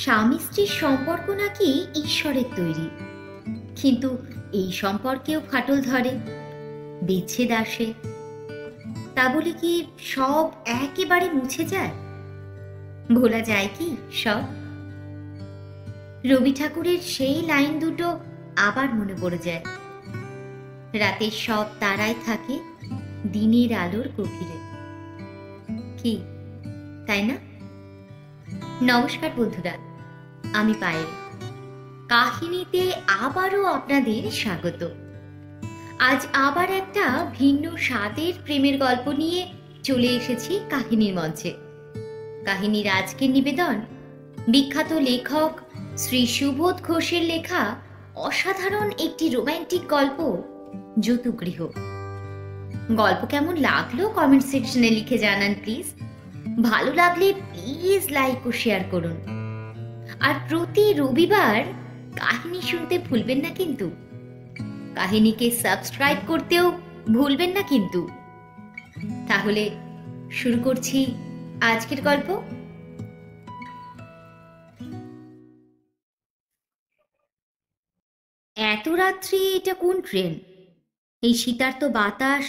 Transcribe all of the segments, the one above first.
স্বামী স্ত্রীর সম্পর্ক নাকি ঈশ্বরের তৈরি, কিন্তু এই সম্পর্কেও ফাটল ধরে, বিচ্ছেদ আসে। তা বলে কি সব একেবারে মুছে যায়? ভোলা যায় কি সব? রবি ঠাকুরের সেই লাইন দুটো আবার মনে পড়ে যায়। রাতের সব তারাই থাকে দিনের আলোর গভীরে। কি তাই না? নমস্কার বন্ধুরা, আমি পায়েল। কাহিনীতে আবারও আপনাদের স্বাগত। আজ আবার একটা ভিন্ন স্বাদের প্রেমের গল্প নিয়ে চলে এসেছি কাহিনীর মঞ্চে। কাহিনীর আজকের নিবেদন বিখ্যাত লেখক শ্রী সুবোধ ঘোষের লেখা অসাধারণ একটি রোম্যান্টিক গল্প যতুগৃহ। গল্প কেমন লাগলো কমেন্ট সেকশনে লিখে জানান প্লিজ। ভালো লাগলে প্লিজ লাইক ও শেয়ার করুন। আর প্রতি রবিবার কাহিনী শুনতে ভুলবেন না কিন্তু। কাহিনীকে সাবস্ক্রাইব করতেও ভুলবেন না কিন্তু। তাহলে শুরু করছি আজকের গল্প। এত রাত্রি এটা কোন ট্রেন? এই শীতার্ত বাতাস,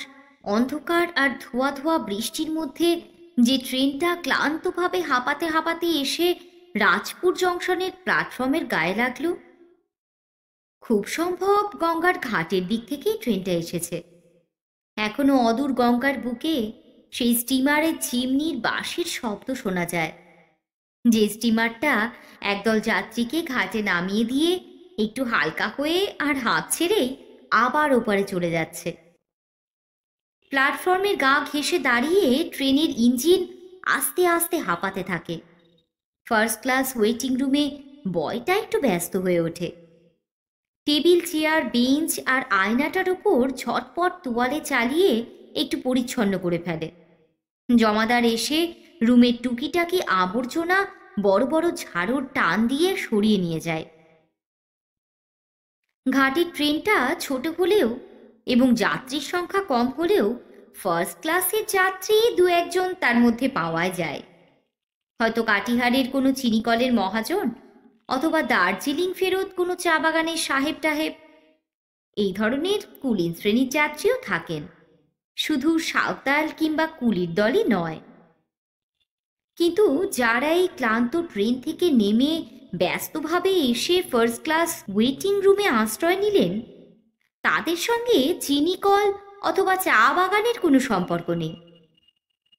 অন্ধকার আর ধোয়া ধোয়া বৃষ্টির মধ্যে যে ট্রেনটা ক্লান্তভাবে হাঁপাতে হাঁপাতে এসে রাজপুর জংশনের প্ল্যাটফর্মের গায়ে লাগলো, খুব সম্ভব গঙ্গার ঘাটের দিক থেকেই ট্রেনটা এসেছে। এখনো অদূর গঙ্গার বুকে সেই স্টিমারের চিমনির বাঁশির শব্দ শোনা যায়, যে স্টিমারটা একদল যাত্রীকে ঘাটে নামিয়ে দিয়ে একটু হালকা হয়ে আর হাঁপ ছেড়েই আবার ওপারে চলে যাচ্ছে। প্ল্যাটফর্মের গা ঘেঁষে দাঁড়িয়ে ট্রেনের ইঞ্জিন আস্তে আস্তে হাঁপাতে থাকে। ফার্স্ট ক্লাস ওয়েটিং রুমে বয়টা একটু ব্যস্ত হয়ে ওঠে। টেবিল, চেয়ার, বেঞ্চ আর আয়নাটার ওপর ঝটপট তোয়ালে চালিয়ে একটু পরিচ্ছন্ন করে ফেলে। জমাদার এসে রুমের টুকিটাকি আবর্জনা বড় বড় ঝাড়ুর টান দিয়ে সরিয়ে নিয়ে যায়। ঘাটের ট্রেনটা ছোট হলেও এবং যাত্রীর সংখ্যা কম হলেও ফার্স্ট ক্লাসের যাত্রী দু একজন তার মধ্যে পাওয়া যায়। হয়তো কাটিহারের কোনো চিনিকলের মহাজন, অথবা দার্জিলিং ফেরত কোনো চা বাগানের সাহেব টাহেব। এই ধরনের কুলীন শ্রেণীর যাত্রীও থাকেন, শুধু সাঁওতাল কিংবা কুলির দলই নয়। কিন্তু যারা এই ক্লান্ত ট্রেন থেকে নেমে ব্যস্তভাবে এসে ফার্স্ট ক্লাস ওয়েটিং রুমে আশ্রয় নিলেন, তাদের সঙ্গে চিনিকল অথবা চা বাগানের কোনো সম্পর্ক নেই।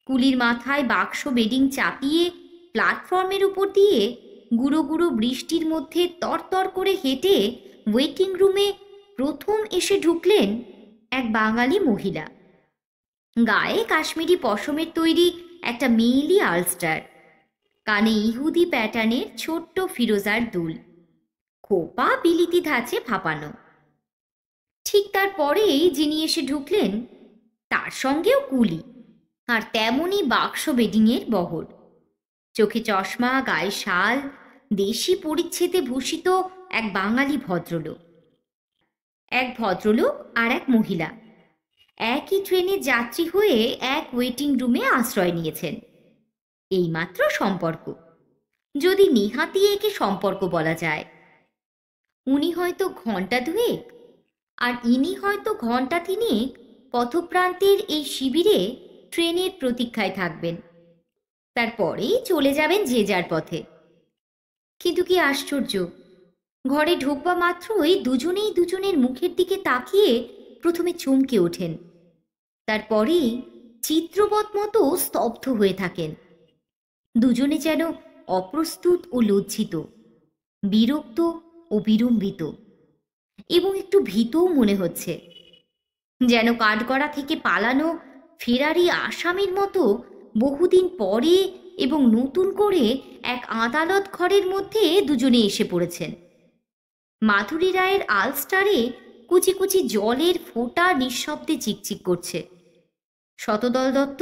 কুলির মাথায় বাক্স বেডিং চাপিয়ে প্ল্যাটফর্মের উপর দিয়ে গুঁড়ো গুঁড়ো বৃষ্টির মধ্যে তরতর করে হেঁটে ওয়েটিং রুমে প্রথম এসে ঢুকলেন এক বাঙালি মহিলা। গায়ে কাশ্মীরি পশমের তৈরি একটা মেয়েলি আলস্টার, কানে ইহুদি প্যাটার্নের ছোট্ট ফিরোজার দুল, খোপা বিলিতি ধাঁচে ভাপানো। ঠিক তারপরেই যিনি এসে ঢুকলেন তার সঙ্গেও কুলি, আর তেমনই বাক্স বেডিংয়ের বহর। চোখে চশমা, গায়ে শাল, দেশি পরিচ্ছেদে ভূষিত এক বাঙালি ভদ্রলোক। এক ভদ্রলোক আর এক মহিলা একই ট্রেনে যাত্রী হয়ে এক ওয়েটিং রুমে আশ্রয় নিয়েছেন। এইমাত্র সম্পর্ক, যদি নিহাতি একে সম্পর্ক বলা যায়। উনি হয়তো ঘন্টা দুয়েক আর ইনি হয়তো ঘন্টা তিনেক পথপ্রান্তের এই শিবিরে ট্রেনের প্রতীক্ষায় থাকবেন। তারপরেই চলে যাবেন যে যার পথে। কিন্তু কি আশ্চর্য, ঘরে ঢোকবা মাত্রই দুজনেই দুজনের মুখের দিকে তাকিয়ে প্রথমে চমকে ওঠেন, তারপরেই চিত্রবৎ মতো স্তব্ধ হয়ে থাকেন। দুজনে যেন অপ্রস্তুত ও লজ্জিত, বিরক্ত ও বিড়ম্বিত, এবং একটু ভীতও মনে হচ্ছে, যেন কাঠগড়া থেকে পালানো ফেরারি আসামির মতো বহুদিন পরে এবং নতুন করে এক আদালত ঘরের মধ্যে দুজনে এসে পড়েছেন। মাধুরী রায়ের আলস্টারে কুচি কুচি জলের ফোঁটা নিঃশব্দে চিকচিক করছে। শতদল দত্ত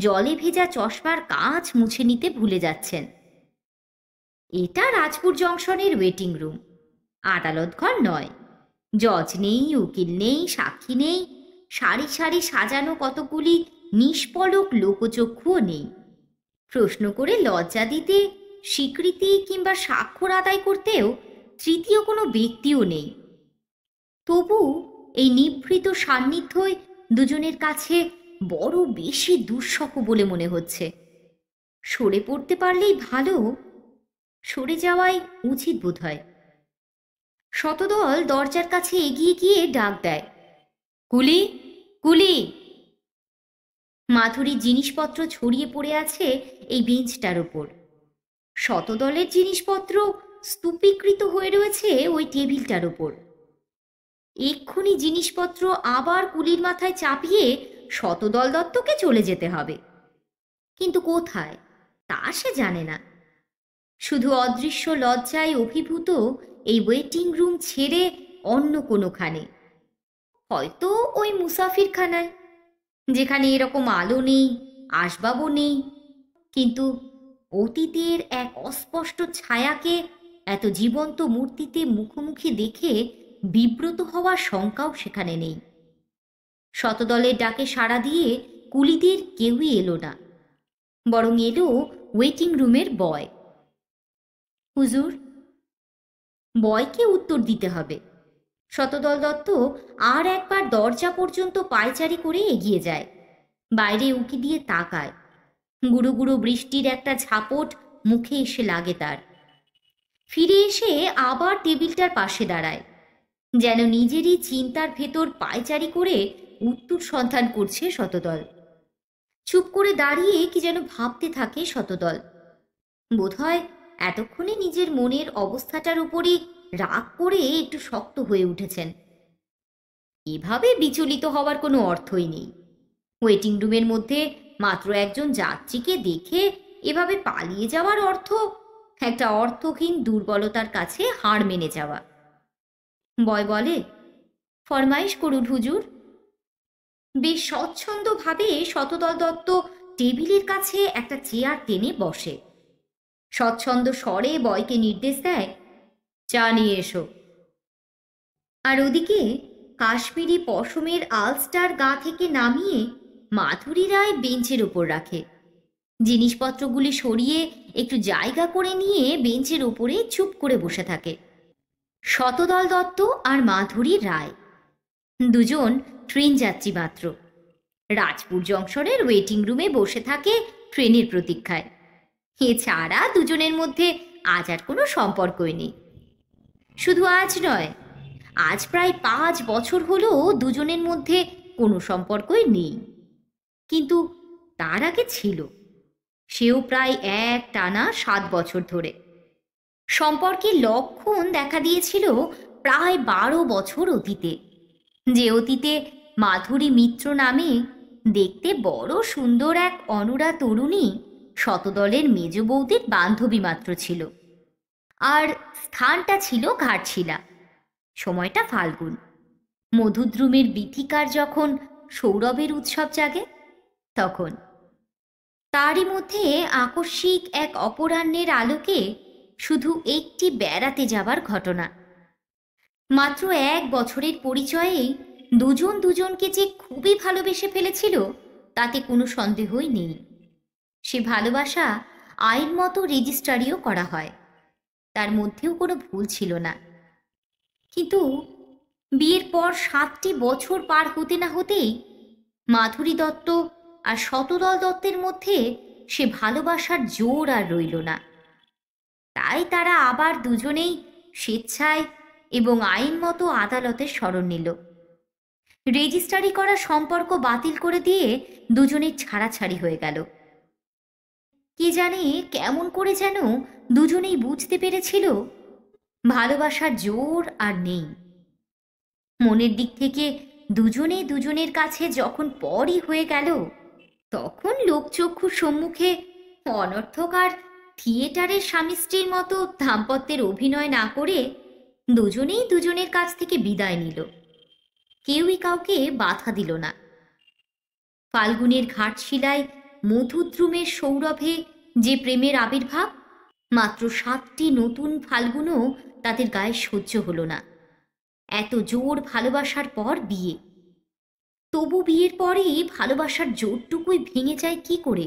জলে ভেজা চশমার কাঁচ মুছে নিতে ভুলে যাচ্ছেন। এটা রাজপুর জংশনের ওয়েটিং রুম, আদালত ঘর নয়। জজ নেই, উকিল নেই, সাক্ষী নেই, সারি সারি সাজানো কতগুলি নিষ্পলক লোকচক্ষুও নেই। প্রশ্ন করে লজ্জা দিতে স্বীকৃতি কিংবা স্বাক্ষর আদায় করতেও তৃতীয় কোনো ব্যক্তিও নেই। তবু এই নিভৃত সান্নিধ্যই দুজনের কাছে বড় বেশি দুঃসহ বলে মনে হচ্ছে। সরে পড়তে পারলেই ভালো, সরে যাওয়াই উচিত বোধ হয়। শতদল দরজার কাছে এগিয়ে গিয়ে ডাক দেয়, কুলি, কুলি। মাধুরীর জিনিসপত্র ছড়িয়ে পড়ে আছে এই বেঞ্চটার ওপর। শতদলের জিনিসপত্র স্তূপীকৃত হয়ে রয়েছে ওই টেবিলটার ওপর। এক্ষুনি জিনিসপত্র আবার কুলির মাথায় চাপিয়ে শতদল দত্তকে চলে যেতে হবে, কিন্তু কোথায় তা সে জানে না। শুধু অদৃশ্য লজ্জায় অভিভূত এই ওয়েটিং রুম ছেড়ে অন্য কোনোখানে, হয়তো ওই মুসাফিরখানায়, যেখানে এরকম আলো নেই, আসবাবও নেই, কিন্তু অতীতের এক অস্পষ্ট ছায়াকে এত জীবন্ত মূর্তিতে মুখোমুখি দেখে বিব্রত হওয়ার শঙ্কাও সেখানে নেই। শতদলের ডাকে সাড়া দিয়ে কুলিদের কেউই এলো না, বরং এলো ওয়েটিং রুমের বয়। হুজুর। বয়কে উত্তর দিতে হবে। শতদল দত্ত আর একবার দরজা পর্যন্ত পায়চারি করে এগিয়ে যায়, বাইরে উঁকি দিয়ে তাকায়। গুঁড়ো গুঁড়ো বৃষ্টির একটা ঝাপট মুখে এসে লাগে তার। ফিরে এসে আবার টেবিলটার পাশে দাঁড়ায়, যেন নিজেরই চিন্তার ভেতর পায়চারি করে উত্তর সন্ধান করছে শতদল। চুপ করে দাঁড়িয়ে কি যেন ভাবতে থাকে শতদল। বোধহয় এতক্ষণে নিজের মনের অবস্থাটার উপরই রাগ করে একটু শক্ত হয়ে উঠেছেন। এভাবে বিচলিত হওয়ার কোনো অর্থই নেই। ওয়েটিং রুমের মধ্যে মাত্র একজন যাত্রীকে দেখে এভাবে পালিয়ে যাওয়ার অর্থ একটা অর্থহীন দুর্বলতার কাছে হাড় মেনে যাওয়া। বয় বলে, ফরমাইশ করুন হুজুর। বেশ স্বচ্ছন্দভাবে শতদল দত্ত টেবিলের কাছে একটা চেয়ার টেনে বসে। স্বচ্ছন্দ স্বরে বয়কে নির্দেশ দেয়, চা নিয়ে এসো। আর ওদিকে কাশ্মীরি পশমের আলস্টার গা থেকে নামিয়ে মাধুরী রায় বেঞ্চের ওপর রাখে। জিনিসপত্রগুলি সরিয়ে একটু জায়গা করে নিয়ে বেঞ্চের ওপরে চুপ করে বসে থাকে। শতদল দত্ত আর মাধুরী রায় দুজন ট্রেন যাত্রী মাত্র। রাজপুর জংশনের ওয়েটিং রুমে বসে থাকে ট্রেনের প্রতীক্ষায়। এছাড়া দুজনের মধ্যে আজ আর কোনো সম্পর্কই নেই। শুধু আজ নয়, আজ প্রায় 5 বছর হলো দুজনের মধ্যে কোনো সম্পর্কই নেই। কিন্তু তার আগে ছিল, সেও প্রায় এক টানা 7 বছর ধরে। সম্পর্কের লক্ষণ দেখা দিয়েছিল প্রায় 12 বছর অতীতে, যে অতীতে মাধুরী মিত্র নামে দেখতে বড় সুন্দর এক অনুরা তরুণী শতদলের মেজ বৌদির বান্ধবী মাত্র ছিল। আর স্থানটা ছিল ঘাটশিলা, সময়টা ফাল্গুন। মধুদ্রুমের বীথিকার যখন সৌরভের উৎসব জাগে তখন। তারই মধ্যে আকস্মিক এক অপরাহ্নের আলোকে শুধু একটি বেড়াতে যাবার ঘটনা। মাত্র 1 বছরের পরিচয়েই দুজন দুজনকে যে খুবই ভালোবেসে ফেলেছিল তাতে কোনো সন্দেহই নেই। সে ভালোবাসা আইন মতো রেজিস্ট্রারিও করা হয়, তার মধ্যেও কোনো ভুল ছিল না। কিন্তু বিয়ের পর 7টি বছর পার হতে না হতেই মাধুরী দত্ত আর শতদল দত্তের মধ্যে সে ভালোবাসার জোর আর রইল না। তাই তারা আবার দুজনেই স্বেচ্ছায় এবং আইন মতো আদালতের শরণ নিল। রেজিস্ট্রারি করা সম্পর্ক বাতিল করে দিয়ে দুজনের ছাড়াছাড়ি হয়ে গেল। কে জানে কেমন করে যেন দুজনেই বুঝতে পেরেছিল ভালোবাসার জোর আর নেই। মনের দিক থেকে দুজনে দুজনের কাছে যখন পরই হয়ে গেল, তখন লোকচক্ষুর সম্মুখে অনর্থক আর থিয়েটারের স্বামী স্ত্রীর মতো দাম্পত্যের অভিনয় না করে দুজনেই দুজনের কাছ থেকে বিদায় নিল। কেউই কাউকে বাধা দিল না। ফাল্গুনের ঘাটশিলায় মধুদ্রুমের সৌরভে যে প্রেমের আবির্ভাব, মাত্র 7টি নতুন ফাল্গুনও তাদের গায়ে সহ্য হলো না। এত জোর ভালোবাসার পর বিয়ে, তবু বিয়ের পরেই ভালোবাসার জোরটুকুই ভেঙে যায় কি করে?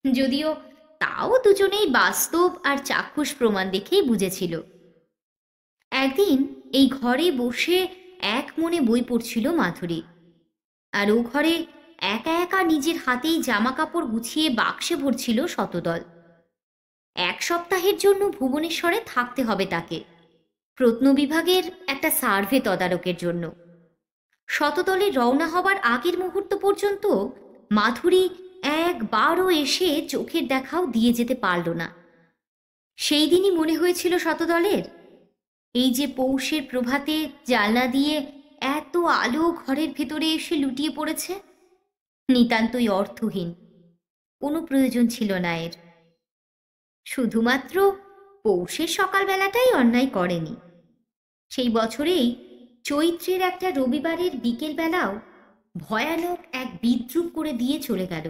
যদিও তাও দুজনেই বাস্তব আর চাক্ষুষ প্রমাণ দেখেই বুঝেছিল। একদিন এই ঘরে বসে এক মনে বই পড়ছিল মাধুরী, আর ও ঘরে একা একা নিজের হাতেই জামা কাপড় গুছিয়ে বাক্সে ভরছিল শতদল। 1 সপ্তাহের জন্য ভুবনেশ্বরে থাকতে হবে তাকে, প্রত্নবিভাগের একটা সার্ভে তদারকের জন্য। শতদলে রওনা হবার আগের মুহূর্ত পর্যন্ত মাধুরী একবারও এসে চোখের দেখাও দিয়ে যেতে পারল না। সেই দিনই মনে হয়েছিল শতদলের, এই যে পৌষের প্রভাতে জানলা দিয়ে এত আলো ঘরের ভেতরে এসে লুটিয়ে পড়েছে, নিতান্তই অর্থহীন, কোনো প্রয়োজন ছিল না এর। শুধুমাত্র পৌষের সকালবেলাটাই অন্যায় করেনি, সেই বছরেই চৈত্রের একটা রবিবারের বিকেলবেলাও ভয়ানক এক বিদ্রূপ করে দিয়ে চলে গেল।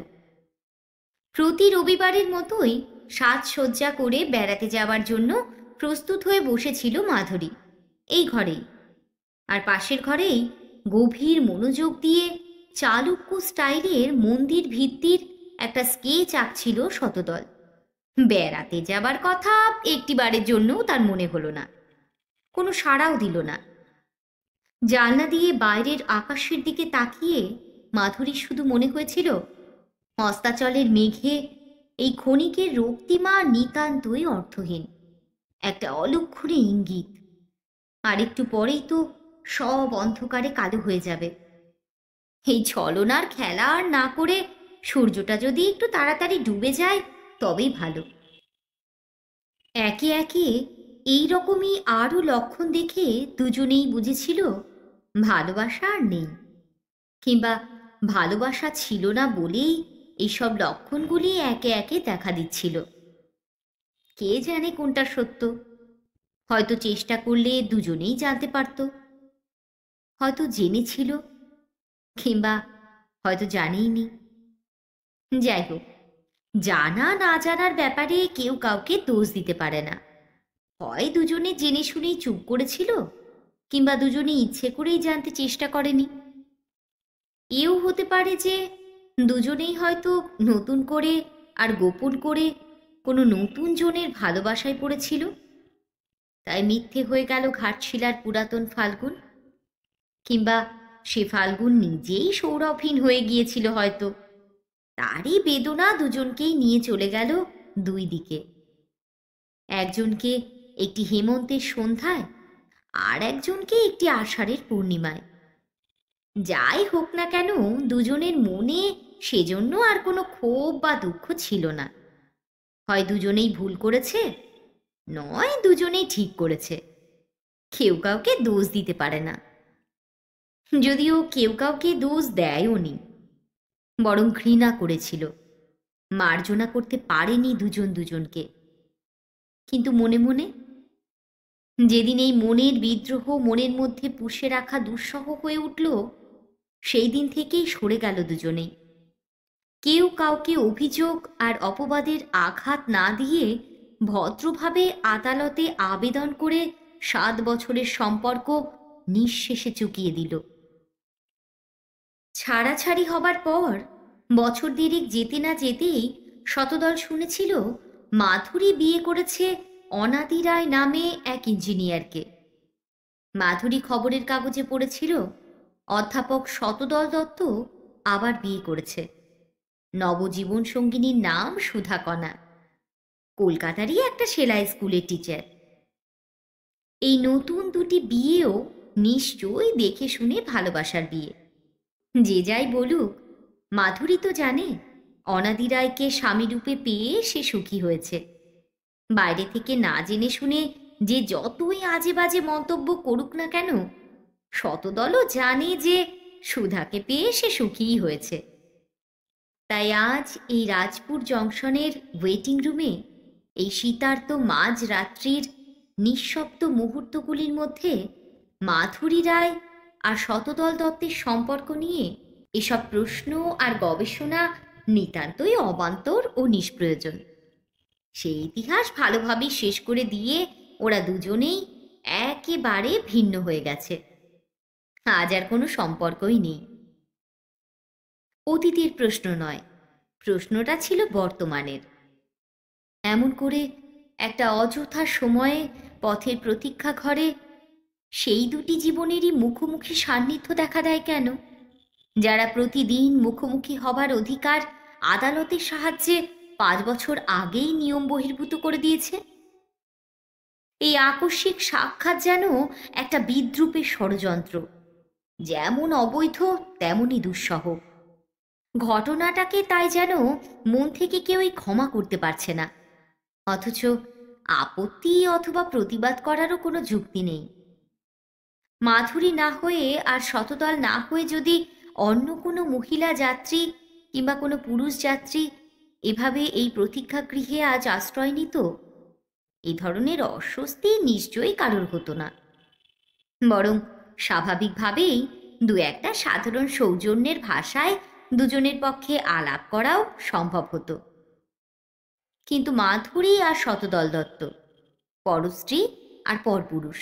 প্রতি রবিবারের মতোই সাজসজ্জা করে বেড়াতে যাওয়ার জন্য প্রস্তুত হয়ে বসেছিল মাধুরী এই ঘরেই, আর পাশের ঘরেই গভীর মনোযোগ দিয়ে চালুক্য স্টাইলের মন্দির ভিত্তির একটা স্কেচ আঁকছিল শতদল। বেড়াতে যাবার কথা একটিবারের জন্যও তার মনে হলো না, কোনো সাড়াও দিল না। জানলা দিয়ে বাইরের আকাশের দিকে তাকিয়ে মাধুরীর শুধু মনে হয়েছিল অস্তাচলের মেঘে এই ক্ষণিকের রক্তিমা নিতান্তই অর্থহীন, একটা অলক্ষণে ইঙ্গিত। আর একটু পরেই তো সব অন্ধকারে কালো হয়ে যাবে। এই ছলনার খেলা আর না করে সূর্যটা যদি একটু তাড়াতাড়ি ডুবে যায় তবেই ভালো। একে একে এই রকমই আরও লক্ষণ দেখে দুজনেই বুঝেছিল ভালোবাসা আর নেই, কিংবা ভালোবাসা ছিল না বলেই এইসব লক্ষণগুলি একে একে দেখা দিচ্ছিল। কে জানে কোনটা সত্য? হয়তো চেষ্টা করলে দুজনেই জানতে পারত, হয়তো জেনেছিল, কিংবা হয়তো জানেইনি। যাই হোক, জানা না জানার ব্যাপারে কেউ কাউকে দোষ দিতে পারে না। হয় দুজনে জেনে শুনেই চুপ করেছিল, কিংবা দুজনে ইচ্ছে করেই জানতে চেষ্টা করেনি। এও হতে পারে যে দুজনেই হয়তো নতুন করে আর গোপন করে কোনো নতুন জনের ভালোবাসায় পড়েছিল, তাই মিথ্যে হয়ে গেল ঘাটশিলার পুরাতন ফাল্গুন, কিংবা সে ফাল্গুন নিজেই সৌরভহীন হয়ে গিয়েছিল হয়তো। তারই বেদনা দুজনকেই নিয়ে চলে গেল দুই দিকে, একজনকে একটি হেমন্তের সন্ধ্যায়, আর একজনকে একটি আষাঢ়ের পূর্ণিমায়। যাই হোক না কেন, দুজনের মনে সেজন্য আর কোনো ক্ষোভ বা দুঃখ ছিল না। হয় দুজনেই ভুল করেছে, নয় দুজনেই ঠিক করেছে, কেউ কাউকে দোষ দিতে পারে না। যদিও কেউ কাউকে দোষ দেয়ও নি, বরং ঘৃণা করেছিল, মার্জনা করতে পারেনি দুজন দুজনকে। কিন্তু মনে মনে, যেদিন এই মনের বিদ্রোহ মনের মধ্যে পুষে রাখা দুঃসহ হয়ে উঠল, সেই দিন থেকেই সরে গেল দুজনেই। কেউ কাউকে অভিযোগ আর অপবাদের আঘাত না দিয়ে ভদ্রভাবে আদালতে আবেদন করে 7 বছরের সম্পর্ক নিঃশেষে চুকিয়ে দিল। ছাড়াছাড়ি হবার পর বছর দেড়েক যেতে না যেতেই শতদল শুনেছিল মাধুরী বিয়ে করেছে অনাদি রায় নামে এক ইঞ্জিনিয়ারকে। মাধুরী খবরের কাগজে পড়েছিল অধ্যাপক শতদল দত্ত আবার বিয়ে করেছে। নবজীবন সঙ্গিনীর নাম সুধাকণা, কলকাতারই একটা সেলাই স্কুলের টিচার। এই নতুন দুটি বিয়েও নিশ্চয়ই দেখে শুনে ভালোবাসার বিয়ে। যে যাই বলুক, মাধুরী তো জানে অনাদি রায়কে স্বামীরূপে পেয়ে সে সুখী হয়েছে। বাইরে থেকে না জেনে শুনে যে যতই আজে বাজে মন্তব্য করুক না কেন, শতদলও জানে যে সুধাকে পেয়ে সে সুখীই হয়েছে। তাই আজ এই রাজপুর জংশনের ওয়েটিং রুমে এই শীতার্ত মাঝ রাত্রির নিঃশব্দ মুহূর্তগুলির মধ্যে মাধুরী রায় আর শতদল দত্তের সম্পর্ক নিয়ে এসব প্রশ্ন আর গবেষণা নিতান্তই অবান্তর ও নিষ্প্রয়োজন। সেই ইতিহাস ভালোভাবেই শেষ করে দিয়ে ওরা দুজনেই একেবারে ভিন্ন হয়ে গেছে। আজ আর কোনো সম্পর্কই নেই। অতীতের প্রশ্ন নয়, প্রশ্নটা ছিল বর্তমানের। এমন করে একটা অযথা সময়ে পথের প্রতীক্ষা ঘরে সেই দুটি জীবনেরই মুখোমুখি সান্নিধ্য দেখা দেয় কেন, যারা প্রতিদিন মুখোমুখি হবার অধিকার আদালতের সাহায্যে 5 বছর আগেই নিয়ম বহির্ভূত করে দিয়েছে? এই আকস্মিক সাক্ষাৎ যেন একটা বিদ্রূপের ষড়যন্ত্র, যেমন অবৈধ তেমনই দুঃসহ। ঘটনাটাকে তাই যেন মন থেকে কেউই ক্ষমা করতে পারছে না, অথচ আপত্তি অথবা প্রতিবাদ করারও কোনো যুক্তি নেই। মাধুরী না হয়ে আর শতদল না হয়ে যদি অন্য কোনো মহিলা যাত্রী কিংবা কোনো পুরুষ যাত্রী এভাবে এই প্রতীক্ষাগৃহে আজ আশ্রয় নিত, এই ধরনের অস্বস্তি নিশ্চয়ই কারোর হতো না। বরং স্বাভাবিকভাবেই দু একটা সাধারণ সৌজন্যের ভাষায় দুজনের পক্ষে আলাপ করাও সম্ভব হতো। কিন্তু মাধুরী আর শতদল দত্ত পরস্ত্রী আর পরপুরুষ,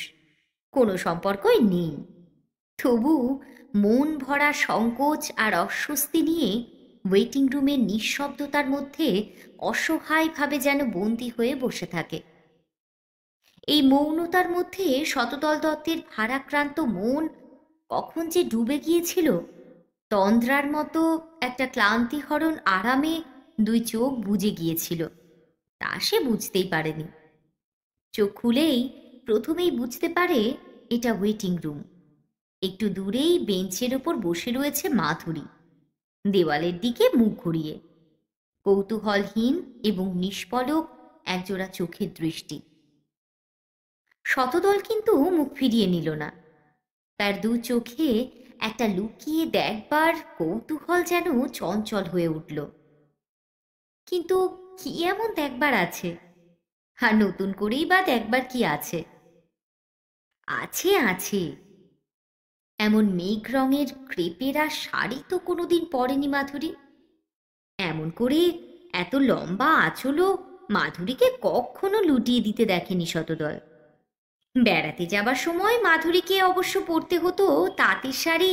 কোনো সম্পর্কই নেই। তবু মন ভরা সংকোচ আর অস্বস্তি নিয়ে ওয়েটিং রুমের নিঃশব্দতার মধ্যে অসহায়ভাবে যেন বন্দী হয়ে বসে থাকে। এই মৌনতার মধ্যে শতদল দত্তের ভারাক্রান্ত মন কখন যে ডুবে গিয়েছিল, তন্দ্রার মতো একটা ক্লান্তিহরণ আরামে দুই চোখ বুজে গিয়েছিল, তা সে বুঝতেই পারেনি। চোখ খুলেই প্রথমেই বুঝতে পারে এটা ওয়েটিং রুম। একটু দূরেই বেঞ্চের ওপর বসে রয়েছে মাধুরী, দেওয়ালের দিকে মুখ ঘুরিয়ে, কৌতূহলহীন এবং নিষ্পলক একজোড়া চোখের দৃষ্টি। শতদল কিন্তু মুখ ফিরিয়ে নিল না। তার দু চোখে একটা লুকিয়ে দেখবার কৌতূহল যেন চঞ্চল হয়ে উঠল। কিন্তু কি এমন দেখবার আছে? আর নতুন করেই বা দেখবার কি আছে? আছে আছে, এমন মেঘ রঙের ক্রেপেরা শাড়ি তো কোনোদিন পরেনি মাধুরী। এমন করে এত লম্বা আঁচলও মাধুরীকে কখনো লুটিয়ে দিতে দেখেনি শতদল। বেড়াতে যাবার সময় মাধুরীকে অবশ্য পরতে হতো তাঁতের শাড়ি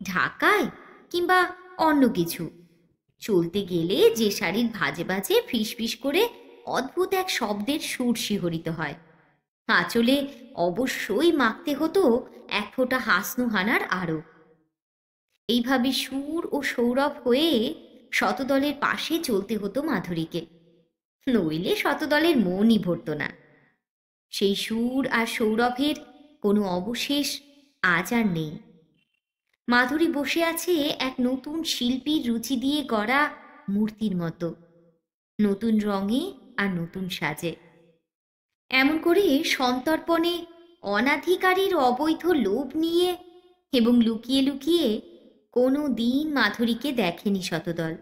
ঢাকায় কিংবা অন্য কিছু। চলতে গেলে যে শাড়ির ভাজে ভাজে ফিস ফিস করে অদ্ভুত এক শব্দের সুর শিহরিত হয়, আঁচলে অবশ্যই মাখতে হতো এক ফোঁটা হাসনুহানার আরও। এইভাবে সুর ও সৌরভ হয়ে শতদলের পাশে চলতে হতো মাধুরীকে, নইলে শতদলের মনই ভরত না। সেই সুর আর সৌরভের কোনো অবশেষ আজ আর নেই। মাধুরী বসে আছে এক নতুন শিল্পীর রুচি দিয়ে গড়া মূর্তির মতো, নতুন রঙে আর নতুন সাজে। এমন করে সন্তর্পণে অনাধিকারীর অবৈধ লোভ নিয়ে এবং লুকিয়ে লুকিয়ে কোনো দিন মাধুরীকে দেখেনি শতদল।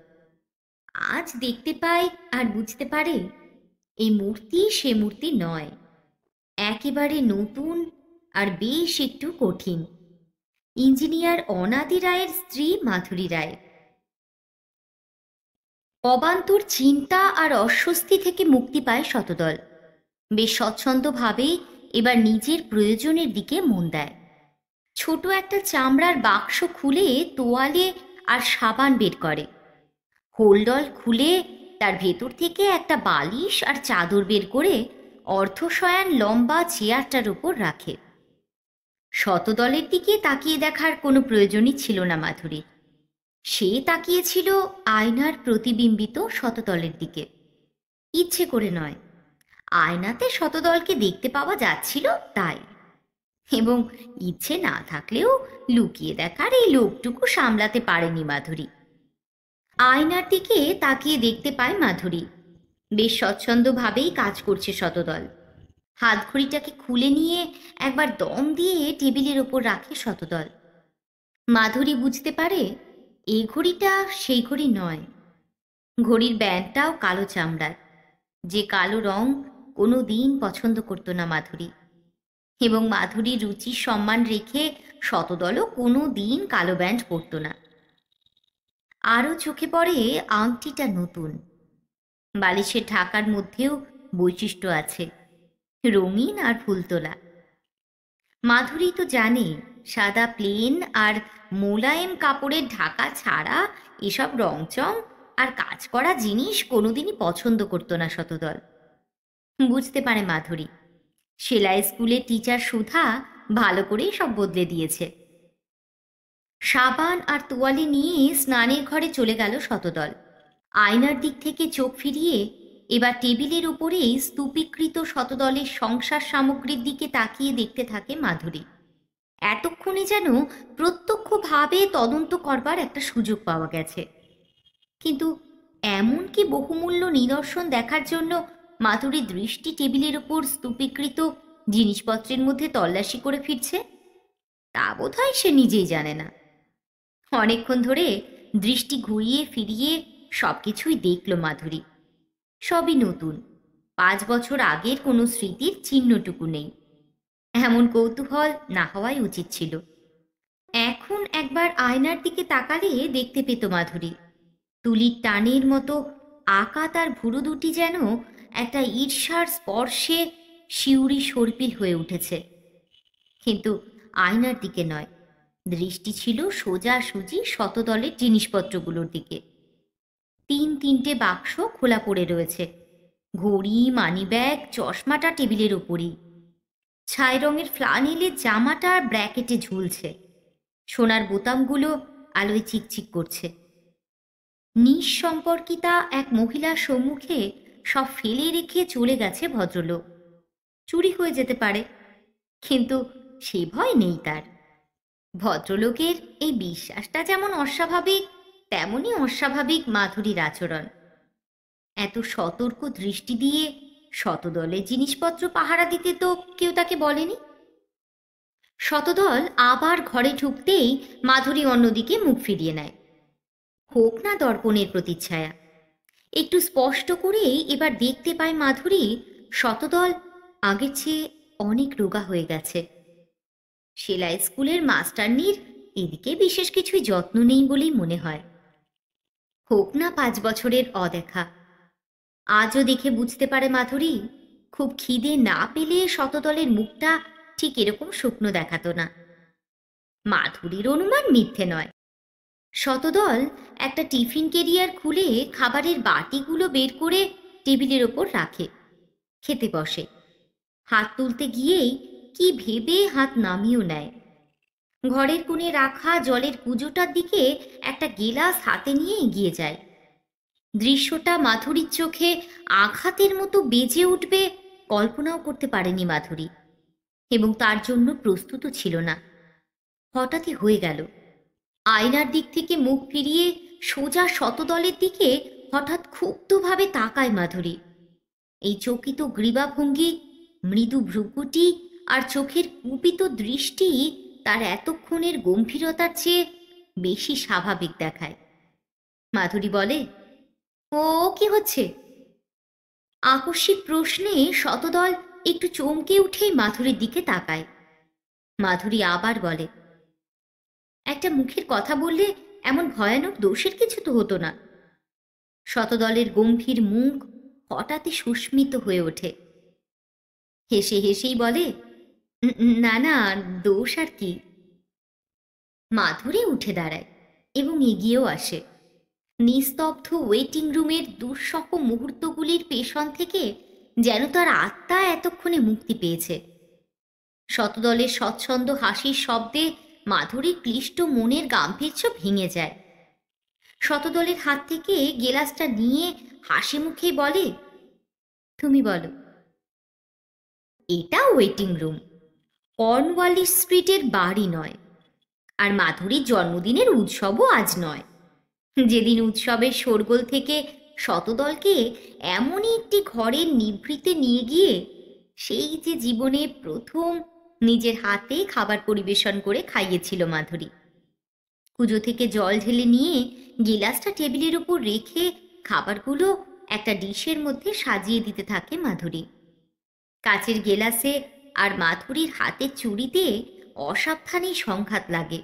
আজ দেখতে পায় আর বুঝতে পারে এই মূর্তি সে মূর্তি নয়, একেবারে নতুন আর বেশ একটু কঠিন। ইঞ্জিনিয়ার অনাদি রায়ের স্ত্রী মাধুরী রায়। অবান্তর চিন্তা আর অস্বস্তি থেকে মুক্তি পায় শতদল। বেশ স্বচ্ছন্দভাবেই এবার নিজের প্রয়োজনের দিকে মন দেয়। ছোট একটা চামড়ার বাক্স খুলে তোয়ালে আর সাবান বের করে, হোলডল খুলে তার ভেতর থেকে একটা বালিশ আর চাদর বের করে অর্ধশয়ান লম্বা চেয়ারটার উপর রাখে। শতদলের দিকে তাকিয়ে দেখার কোনো প্রয়োজনই ছিল না মাধুরীর। সে তাকিয়েছিল আয়নার প্রতিবিম্বিত শতদলের দিকে। ইচ্ছে করে নয়, আয়নাতে শতদলকে দেখতে পাওয়া যাচ্ছিল তাই। এবং ইচ্ছে না থাকলেও লুকিয়ে দেখার এই লোকটুকু সামলাতে পারেনি মাধুরী। আয়নার দিকে তাকিয়ে দেখতে পায় মাধুরী বেশ স্বচ্ছন্দভাবেই কাজ করছে শতদল। হাতঘড়িটাকে খুলে নিয়ে একবার দম দিয়ে টেবিলের ওপর রাখে শতদল। মাধুরী বুঝতে পারে এই ঘড়িটা সেই ঘড়ি নয়। ঘড়ির ব্যান্ডটাও কালো চামড়ার, যে কালো রং কোনো দিন পছন্দ করত না মাধুরী। এবং মাধুরীর রুচির সম্মান রেখে শতদলও কোনো দিন কালো ব্যান্ড পরত না। আরও চোখে পড়ে আংটিটা নতুন। বালিশের ঢাকার মধ্যেও বৈশিষ্ট্য আছে, রঙিন আর ফুলতোলা। মাধুরী তো জানে সাদা প্লেন আর মোলায়েম কাপড়ের ঢাকা ছাড়া এসব রংচং আর কাজ করা জিনিস কোনোদিনই পছন্দ করতো না শতদল। বুঝতে পারে মাধুরী, সেলাই স্কুলের টিচার সুধা ভালো করেই সব বদলে দিয়েছে। সাবান আর তোয়ালে নিয়ে স্নানের ঘরে চলে গেল শতদল। আয়নার দিক থেকে চোখ ফিরিয়ে এবার টেবিলের উপরেই স্তূপীকৃত শতদলের সংসার সামগ্রীর দিকে তাকিয়ে দেখতে থাকে মাধুরী। এতক্ষণে যেন প্রত্যক্ষভাবে তদন্ত করবার একটা সুযোগ পাওয়া গেছে। কিন্তু এমন কি বহুমূল্য নিদর্শন দেখার জন্য মাধুরীর দৃষ্টি টেবিলের ওপর স্তূপীকৃত জিনিসপত্রের মধ্যে তল্লাশি করে ফিরছে, তা বোধহয় সে নিজেই জানে না। অনেকক্ষণ ধরে দৃষ্টি ঘুরিয়ে ফিরিয়ে সবকিছুই দেখল মাধুরী। সবই নতুন, 5 বছর আগের কোনো স্মৃতির চিহ্নটুকু নেই। এমন কৌতূহল না হওয়াই উচিত ছিল। এখন একবার আয়নার দিকে তাকালে দেখতে পেত মাধুরী তুলির টানের মতো আঁকা তার ভুরু দুটি যেন একটা ঈর্ষার স্পর্শে শিউরি সর্পিল হয়ে উঠেছে। কিন্তু আয়নার দিকে নয়, দৃষ্টি ছিল সোজাসুজি শতদলের জিনিসপত্রগুলোর দিকে। 3-3টে বাক্স খোলা পড়ে রয়েছে, ঘড়ি, মানিব্যাগ, চশমাটা টেবিলের ওপরই। ছাই রঙের ফ্লানেলের জামাটা ব্র্যাকেটে ঝুলছে, সোনার বোতামগুলো আলোয় চিকচিক করছে। নিঃসম্পর্কিতা এক মহিলার সম্মুখে সব ফেলে রেখে চলে গেছে ভদ্রলোক। চুরি হয়ে যেতে পারে, কিন্তু সে ভয় নেই তার। ভদ্রলোকের এই বিশ্বাসটা যেমন অস্বাভাবিক, তেমনই অস্বাভাবিক মাধুরীর আচরণ। এত সতর্ক দৃষ্টি দিয়ে শতদলের জিনিসপত্র পাহারা দিতে তো কেউ তাকে বলেনি। শতদল আবার ঘরে ঢুকতেই মাধুরী অন্যদিকে মুখ ফিরিয়ে নেয়। হোক না দর্পণের প্রতিচ্ছায়া, একটু স্পষ্ট করেই এবার দেখতে পায় মাধুরী শতদল আগের চেয়ে অনেক রোগা হয়ে গেছে। সেলাই স্কুলের মাস্টারনির এদিকে বিশেষ কিছুই যত্ন নেই বলেই মনে হয়। হোক না 5 বছরের অদেখা, আজও দেখে বুঝতে পারে মাধুরী খুব খিদে না পেলে শতদলের মুখটা ঠিক এরকম শুকনো দেখাতো না। মাধুরীর অনুমান মিথ্যে নয়। শতদল একটা টিফিন কেরিয়ার খুলে খাবারের বাটিগুলো বের করে টেবিলের ওপর রাখে, খেতে বসে। হাত তুলতে গিয়েই কি ভেবে হাত নামিয়েও নেয়। ঘরের কোণে রাখা জলের কুজোটার দিকে একটা গেলাস হাতে নিয়ে এগিয়ে যায়। দৃশ্যটা মাধুরীর চোখে আঘাতের মতো বেজে উঠবে কল্পনাও করতে পারেনি মাধুরী, এবং তার জন্য প্রস্তুতও ছিল না। হঠাৎই হয়ে গেল। আয়নার দিক থেকে মুখ ফিরিয়ে সোজা শতদলের দিকে হঠাৎ ক্ষুব্ধভাবে তাকায় মাধুরী। এই চকিত গ্রীবাভঙ্গি, মৃদু ভ্রুকুটি আর চোখের কুপিত দৃষ্টি তার এতক্ষণের গম্ভীরতার চেয়ে বেশি স্বাভাবিক দেখায়। মাধুরী বলে, ও কি হচ্ছে? আকস্মিক প্রশ্নে শতদল একটু চমকে উঠে মাধুরীর দিকে তাকায়। মাধুরী আবার বলে, একটা মুখের কথা বললে এমন ভয়ানক দোষের কিছু তো হতো না। শতদলের গম্ভীর মুখ হঠাৎই সুস্মিত হয়ে ওঠে। হেসে হেসেই বলে, না না, দোষ আর কি। মাধুরী উঠে দাঁড়ায় এবং এগিয়েও আসে। নিস্তব্ধ ওয়েটিং রুমের দুঃসহ মুহূর্তগুলির পেছন থেকে যেন তার আত্মা এতক্ষণে মুক্তি পেয়েছে। শতদলের স্বচ্ছন্দ হাসির শব্দে মাধুরীর ক্লিষ্ট মনের গাম্ভীর্য ভেঙে যায়। শতদলের হাত থেকে গেলাসটা নিয়ে হাসি মুখে বলে, তুমি বলো। এটা ওয়েটিং রুম, কর্নওয়ালিস স্ট্রিটের বাড়ি নয়। আর মাধুরীর জন্মদিনের উৎসবও আজ নয়। যেদিন উৎসবের শোরগোল থেকে শতদলকে এমনই একটি ঘরের নিভৃতে নিয়ে গিয়ে সেই যে জীবনে প্রথম নিজের হাতে খাবার পরিবেশন করে খাইয়েছিল মাধুরী। কুজো থেকে জল ঢেলে নিয়ে গিলাসটা টেবিলের উপর রেখে খাবারগুলো একটা ডিশের মধ্যে সাজিয়ে দিতে থাকে মাধুরী। কাচের গেলাসে আর মাধুরীর হাতের চুড়িতে অসাবধানেই সংঘাত লাগে,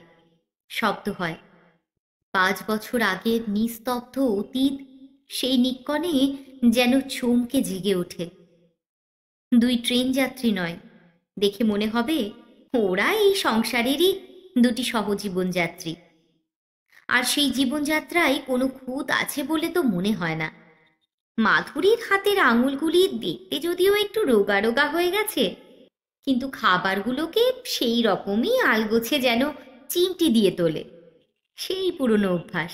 শব্দ হয়। 5 বছর আগের নিস্তব্ধ অতীত সেই নিক্কণে যেন চমকে জেগে ওঠে। 2 ট্রেন যাত্রী নয়, দেখে মনে হবে ওরা এই সংসারেরই 2টি সহজীবন যাত্রী। আর সেই জীবনযাত্রায় কোনো খুঁত আছে বলে তো মনে হয় না। মাধুরীর হাতের আঙুলগুলি দেখতে যদিও একটু রোগা রোগা হয়ে গেছে, কিন্তু খাবারগুলোকে সেই রকমই আলগোছে যেন চিমটি দিয়ে তোলে। সেই পুরনো অভ্যাস।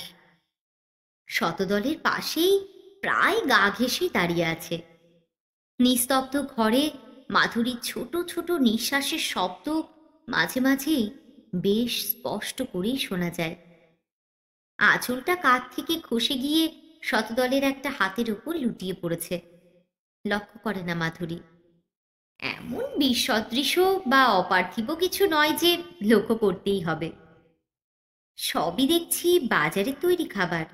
শতদলের পাশেই প্রায় গা ঘেঁষে দাঁড়িয়ে আছে। নিস্তব্ধ ঘরে মাধুরীর ছোট ছোট নিঃশ্বাসের শব্দ মাঝে মাঝেই বেশ স্পষ্ট করেই শোনা যায়। আঁচলটা কাঁধ থেকে খসে গিয়ে শতদলের একটা হাতের উপর লুটিয়ে পড়েছে। লক্ষ্য করে না মাধুরী। এমন বিসদৃশ বা অপার্থিব কিছু নয় যে লক্ষ্য করতেই হবে। সবই দেখছি বাজারে তৈরি খাবার।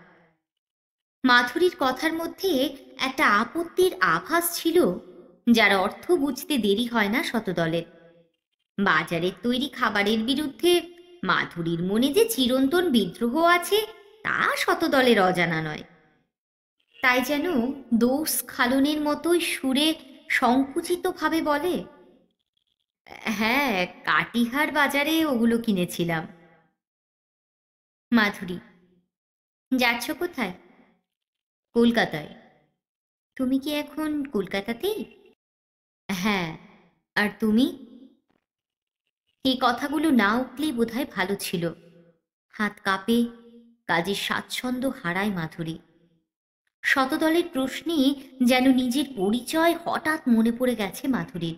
মাধুরীর কথার মধ্যে একটা আপত্তির আভাস ছিল, যার অর্থ বুঝতে দেরি হয় না শতদলের। বাজারের তৈরি খাবারের বিরুদ্ধে মাধুরীর মনে যে চিরন্তন বিদ্রোহ আছে তা শতদলের অজানা নয়। তাই যেন দোষ খালনের মতোই সুরে সংকুচিতভাবে বলে, হ্যাঁ, কাটিহার বাজারে ওগুলো কিনেছিলাম। মাধুরী, যাচ্ছ কোথায়? কলকাতায়। তুমি কি এখন কলকাতাতেই? হ্যাঁ। আর তুমি? এই কথাগুলো না উঠলেই বোধহয় ভালো ছিল। হাত কাঁপে, কাজের স্বাচ্ছন্দ্য হারায় মাধুরী। শতদলের প্রশ্নে যেন নিজের পরিচয় হঠাৎ মনে পড়ে গেছে মাধুরীর।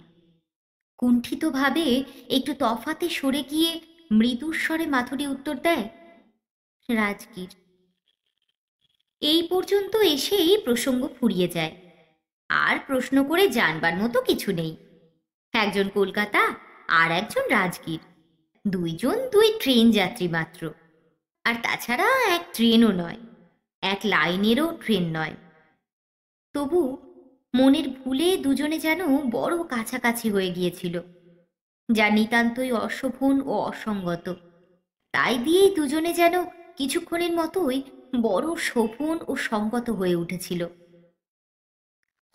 কুণ্ঠিতভাবে একটু তফাতে সরে গিয়ে মৃদুস্বরে মাধুরী উত্তর দেয়, রাজগীর। এই পর্যন্ত এসেই প্রসঙ্গ ফুরিয়ে যায়। আর প্রশ্ন করে জানবার মতো কিছু নেই। একজন কলকাতা আর একজন রাজগীর, দুইজন দুই ট্রেন যাত্রী মাত্র। আর তাছাড়া এক ট্রেনও নয়, এক লাইনেরও ট্রেন নয়। তবু মনের ভুলে দুজনে যেন বড় কাছাকাছি হয়ে গিয়েছিল, যা নিতান্তই অশোভন ও অসঙ্গত। তাই দিয়েই দুজনে যেন কিছুক্ষণের মতোই বড় শোভন ও সঙ্গত হয়ে উঠেছিল।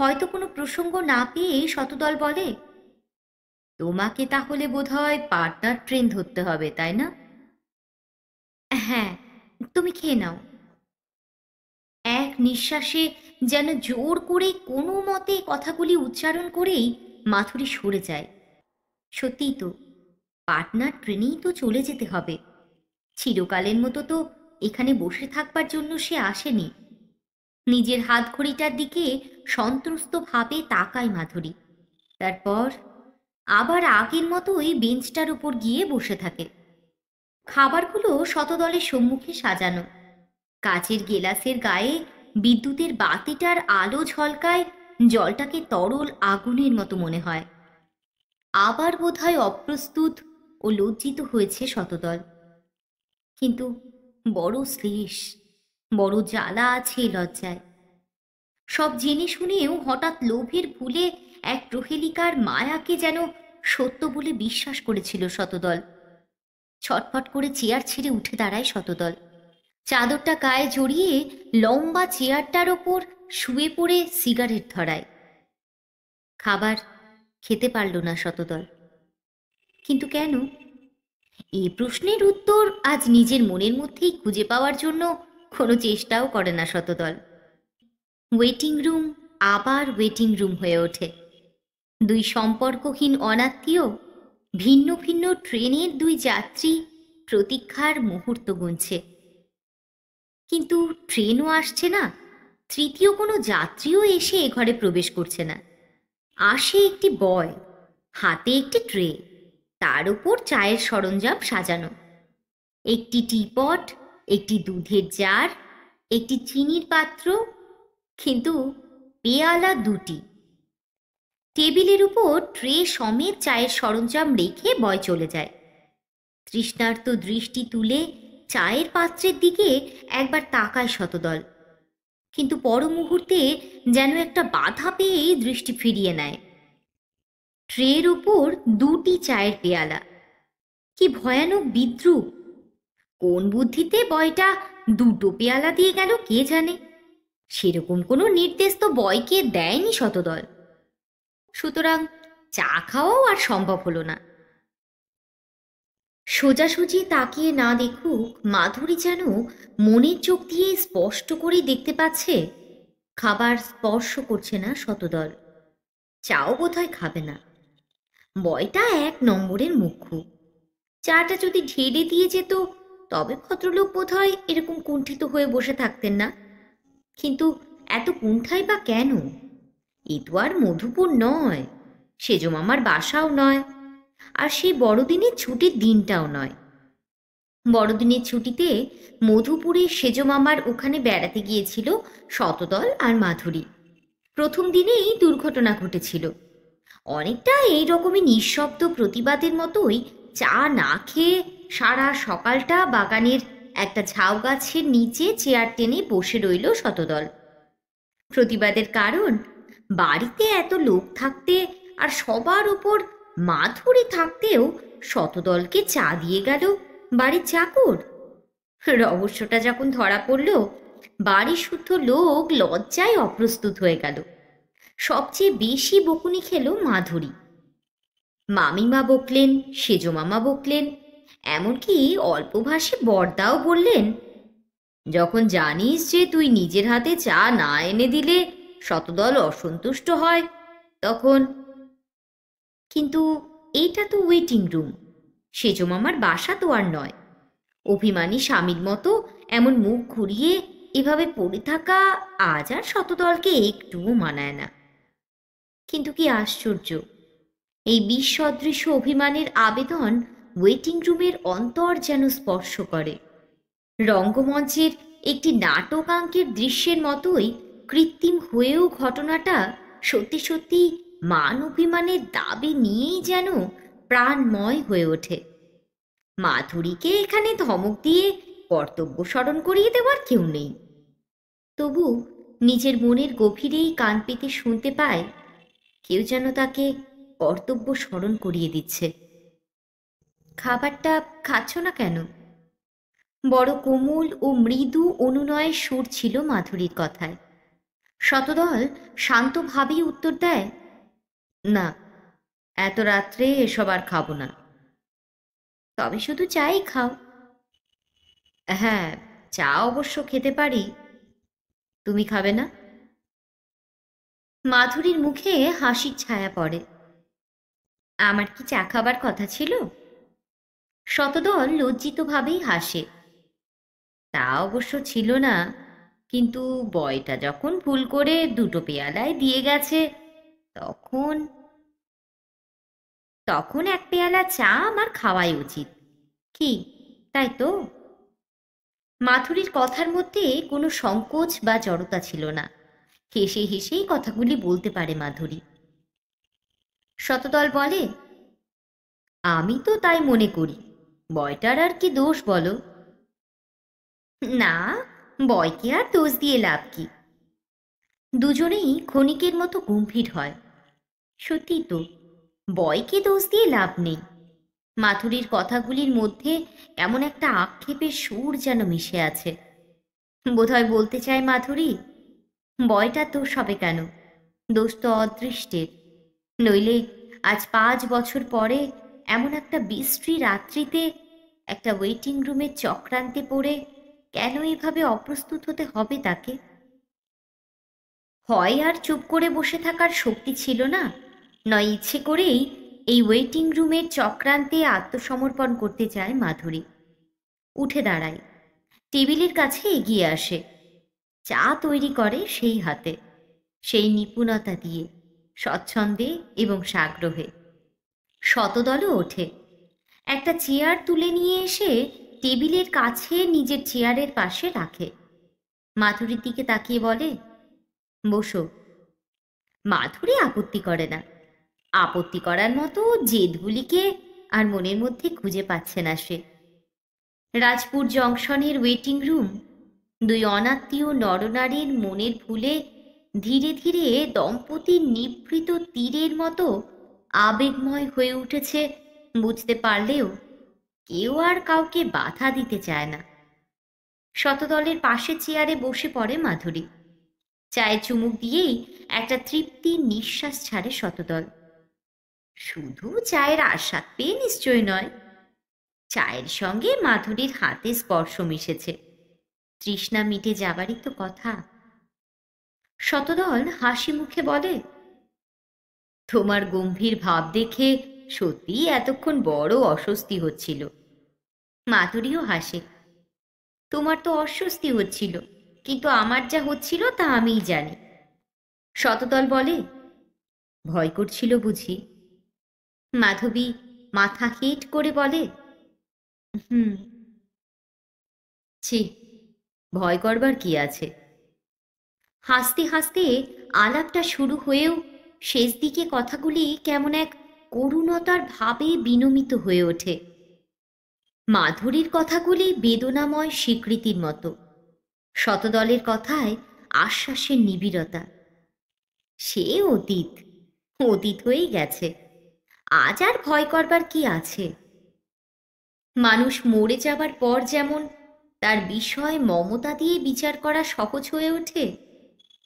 হয়তো কোনো প্রসঙ্গ না পেয়ে শতদল বলে, তোমাকে তাহলে বোধহয় পাটনার ট্রেন ধরতে হবে, তাই না? হ্যাঁ, তুমি খেয়ে নাও। এক নিঃশ্বাসে যেন জোর করে কোনো মতে কথাগুলি উচ্চারণ করেই মাথুরি সরে যায়। সত্যিই তো, পাটনার ট্রেনেই তো চলে যেতে হবে। চিরকালের মতো তো এখানে বসে থাকবার জন্য সে আসেনি। নিজের হাতঘড়িটার দিকে সন্ত্রস্তভাবে তাকায় মাধুরী। তারপর আবার আগের মতোই বেঞ্চটার উপর গিয়ে বসে থাকে। খাবারগুলো শতদলের সম্মুখে সাজানো। কাচের গেলাসের গায়ে বিদ্যুতের বাতিটার আলো ঝলকায় জলটাকে তরল আগুনের মতো মনে হয়। আবার বোধহয় অপ্রস্তুত ও লজ্জিত হয়েছে শতদল। কিন্তু বড় শ্লেষ, বড় জ্বালা আছে লজ্জায়। সব জেনে শুনেও হঠাৎ লোভের ভুলে এক প্রহেলিকার মায়াকে যেন সত্য বলে বিশ্বাস করেছিল শতদল। ছটফট করে চেয়ার ছেড়ে উঠে দাঁড়ায় শতদল। চাদরটা গায়ে জড়িয়ে লম্বা চেয়ারটার ওপর শুয়ে পড়ে সিগারেট ধরায়। খাবার খেতে পারল না শতদল। কিন্তু কেন? এই প্রশ্নের উত্তর আজ নিজের মনের মধ্যেই খুঁজে পাওয়ার জন্য কোনো চেষ্টাও করে না শতদল। ওয়েটিং রুম আবার ওয়েটিং রুম হয়ে ওঠে। দুই সম্পর্কহীন অনাত্মীয়, ভিন্ন ভিন্ন ট্রেনের দুই যাত্রী প্রতীক্ষার মুহূর্ত গুনছে। কিন্তু ট্রেনও আসছে না, তৃতীয় কোনো যাত্রীও এসে এ ঘরে প্রবেশ করছে না। আসে একটি বয়, হাতে একটি ট্রে, তার উপর চায়ের সরঞ্জাম সাজানো। একটি টিপট, একটি দুধের জার, একটি চিনির পাত্র, কিন্তু পেয়ালা দুটি। টেবিলের উপর ট্রে সমেত চায়ের সরঞ্জাম রেখে বয় চলে যায়। তৃষ্ণার্ত দৃষ্টি তুলে চায়ের পাত্রের দিকে একবার তাকায় শতদল, কিন্তু পর মুহূর্তে যেন একটা বাধা পেয়েই দৃষ্টি ফিরিয়ে নেয়। ট্রের উপর দুটি চায়ের পেয়ালা। কি ভয়ানক বিদ্রূপ! কোন বুদ্ধিতে বয়টা দুটো পেয়ালা দিয়ে গেল কে জানে। সেরকম কোনো নির্দেশ তো বয়কে দেয়নি শতদল। সুতরাং চা খাওয়াও আর সম্ভব হলো না। সোজাসুজি তাকিয়ে না দেখুক, মাধুরী যেন মনের চোখ দিয়ে স্পষ্ট করেই দেখতে পাচ্ছে খাবার স্পর্শ করছে না শতদল, চাও বোধহয় খাবে না। বয়টা 1 নম্বরের মুখ্য। চাটা যদি ঢেলে দিয়ে যেত তবে ভদ্রলোক বোধহয় এরকম কুণ্ঠিত হয়ে বসে থাকতেন না। কিন্তু এত কুণ্ঠাই বা কেন? এ তো আর মধুপুর নয়, সেজ মামার বাসাও নয়, আর সেই বড়দিনের ছুটির দিনটাও নয়। বড়দিনের ছুটিতে মধুপুরে সেজ মামার ওখানে বেড়াতে গিয়েছিল শতদল আর মাধুরী। প্রথম দিনেই দুর্ঘটনা ঘটেছিল। অনেকটা এই রকমই নিঃশব্দ প্রতিবাদের মতোই চা না খেয়ে সারা সকালটা বাগানের একটা ঝাউ গাছের নিচে চেয়ার টেনে বসে রইল শতদল। প্রতিবাদের কারণ, বাড়িতে এত লোক থাকতে আর সবার উপর মাধুরী থাকতেও শতদলকে চা দিয়ে গেল বাড়ির চাকর। রহস্যটা যখন ধরা পড়ল, বাড়ি শুদ্ধ লোক লজ্জায় অপ্রস্তুত হয়ে গেল। সবচেয়ে বেশি বকুনি খেল মাধুরী। মামিমা বকলেন, সেজ মামা বকলেন, এমনকি অল্পভাষী বড়দাও বললেন, যখন জানিস যে তুই নিজের হাতে চা না এনে দিলে শতদল অসন্তুষ্ট হয় তখন। কিন্তু এইটা তো ওয়েটিং রুম, সেজ মামার বাসা তো আর নয়। অভিমানী স্বামীর মতো এমন মুখ ঘুরিয়ে এভাবে পড়ে থাকা আজ আর শতদলকে একটুও মানায় না। কিন্তু কি আশ্চর্য, এই বিসদৃশ্য অভিমানের আবেদন ওয়েটিং রুমের অন্তর যেন স্পর্শ করে। রঙ্গমঞ্চের একটি নাটকাঙ্কের দৃশ্যের মতোই কৃত্রিম হয়েও ঘটনাটা সত্যি সত্যি মান অভিমানের দাবি নিয়েই যেন প্রাণময় হয়ে ওঠে। মাধুরীকে এখানে ধমক দিয়ে কর্তব্য স্মরণ করিয়ে দেওয়ার কেউ নেই, তবু নিজের মনের গভীরেই কান পেতে শুনতে পায় কেউ যেন তাকে কর্তব্য স্মরণ করিয়ে দিচ্ছে। খাবারটা খাচ্ছ না কেন? বড় কোমল ও মৃদু অনুনয়ের সুর ছিল মাধুরীর কথায়। শতদল শান্তভাবেই উত্তর দেয়, না, এত রাত্রে এসব আর খাবো না। তবে শুধু চাই খাও। হ্যাঁ, চা অবশ্য খেতে পারি, তুমি খাবে না? মাধুরীর মুখে হাসির ছায়া পড়ে। আমার কি চা খাবার কথা ছিল? শতদল লজ্জিতভাবেই হাসে। তা অবশ্য ছিল না, কিন্তু বয়টা যখন ভুল করে 2টো পেয়ালায় দিয়ে গেছে তখন তখন 1 পেয়ালা চা আমার খাওয়াই উচিত, কি তাই তো? মাধুরীর কথার মধ্যে কোনো সংকোচ বা জড়তা ছিল না। হেসে হেসেই কথাগুলি বলতে পারে মাধুরী। শতদল বলে, আমি তো তাই মনে করি। বয়টার আর কি দোষ বলো? না, বয়কে আর দোষ দিয়ে লাভ কি? দুজনেই ক্ষণিকের মতো গম্ভীর হয়। সত্যি তো, বয়কে দোষ দিয়ে লাভ নেই। মাধুরীর কথাগুলির মধ্যে এমন একটা আক্ষেপের সুর যেন মিশে আছে। বোধহয় বলতে চায় মাধুরী, বয়টার দোষ হবে কেন? দোষ তো অদৃষ্টের। নইলে আজ 5 বছর পরে এমন একটা বিশ্রী রাত্রিতে একটা ওয়েটিং রুমের চক্রান্তে পড়ে কেন এভাবে অপ্রস্তুত হতে হবে তাকে? হয় আর চুপ করে বসে থাকার শক্তি ছিল না, নয় ইচ্ছে করেই এই ওয়েটিং রুমের চক্রান্তে আত্মসমর্পণ করতে চায় মাধুরী। উঠে দাঁড়ায়, টেবিলের কাছে এগিয়ে আসে, চা তৈরি করে সেই হাতে, সেই নিপুণতা দিয়ে, স্বচ্ছন্দে এবং সাগ্রহে। শতদলও ওঠে, একটা চেয়ার তুলে নিয়ে এসে টেবিলের কাছে নিজের চেয়ারের পাশে রাখে। মাধুরীর দিকে তাকিয়ে বলে, বসো। মাধুরী আপত্তি করে না। আপত্তি করার মতো জেদগুলিকে আর মনের মধ্যে খুঁজে পাচ্ছে না সে। রাজপুর জংশনের ওয়েটিং রুম 2 অনাত্মীয় নরনারীর মনের ভুলে ধীরে ধীরে দম্পতির নিভৃত তীরের মতো আবেগময় হয়ে উঠেছে বুঝতে পারলেও কেউ আর কাউকে বাধা দিতে চায় না। শতদলের পাশে চেয়ারে বসে পড়ে মাধুরী। চায়ে চুমুক দিয়েই একটা তৃপ্তির নিঃশ্বাস ছাড়ে শতদল। শুধু চায়ের আস্বাদ পেয়ে নিশ্চয় নয়, চায়ের সঙ্গে মাধুরীর হাতে স্পর্শ মিশেছে। তৃষ্ণা মিটে যাবারই তো কথা। শতদল হাসি মুখে বলে, তোমার গম্ভীর ভাব দেখে সত্যিই এতক্ষণ বড় অস্বস্তি হচ্ছিল। মাধুরীও হাসে, তোমার তো অস্বস্তি হচ্ছিল, কিন্তু আমার যা হচ্ছিল তা আমিই জানি। শতদল বলে, ভয় করছিল বুঝি? মাধবী মাথা হেঁট করে বলে, হুম। ছি, ভয় করবার কি আছে? হাসতে হাসতে আলাপটা শুরু হয়েও শেষ দিকে কথাগুলি কেমন এক করুণতার ভাবে বিনমিত হয়ে ওঠে। মাধুরীর কথাগুলি বেদনাময় স্বীকৃতির মতো, শতদলের কথায় আশ্বাসের নিবিড়তা। সে অতীত, অতীত হয়েই গেছে, আজ আর ভয় করবার কি আছে? মানুষ মরে যাবার পর যেমন তার বিষয় মমতা দিয়ে বিচার করা সহজ হয়ে ওঠে,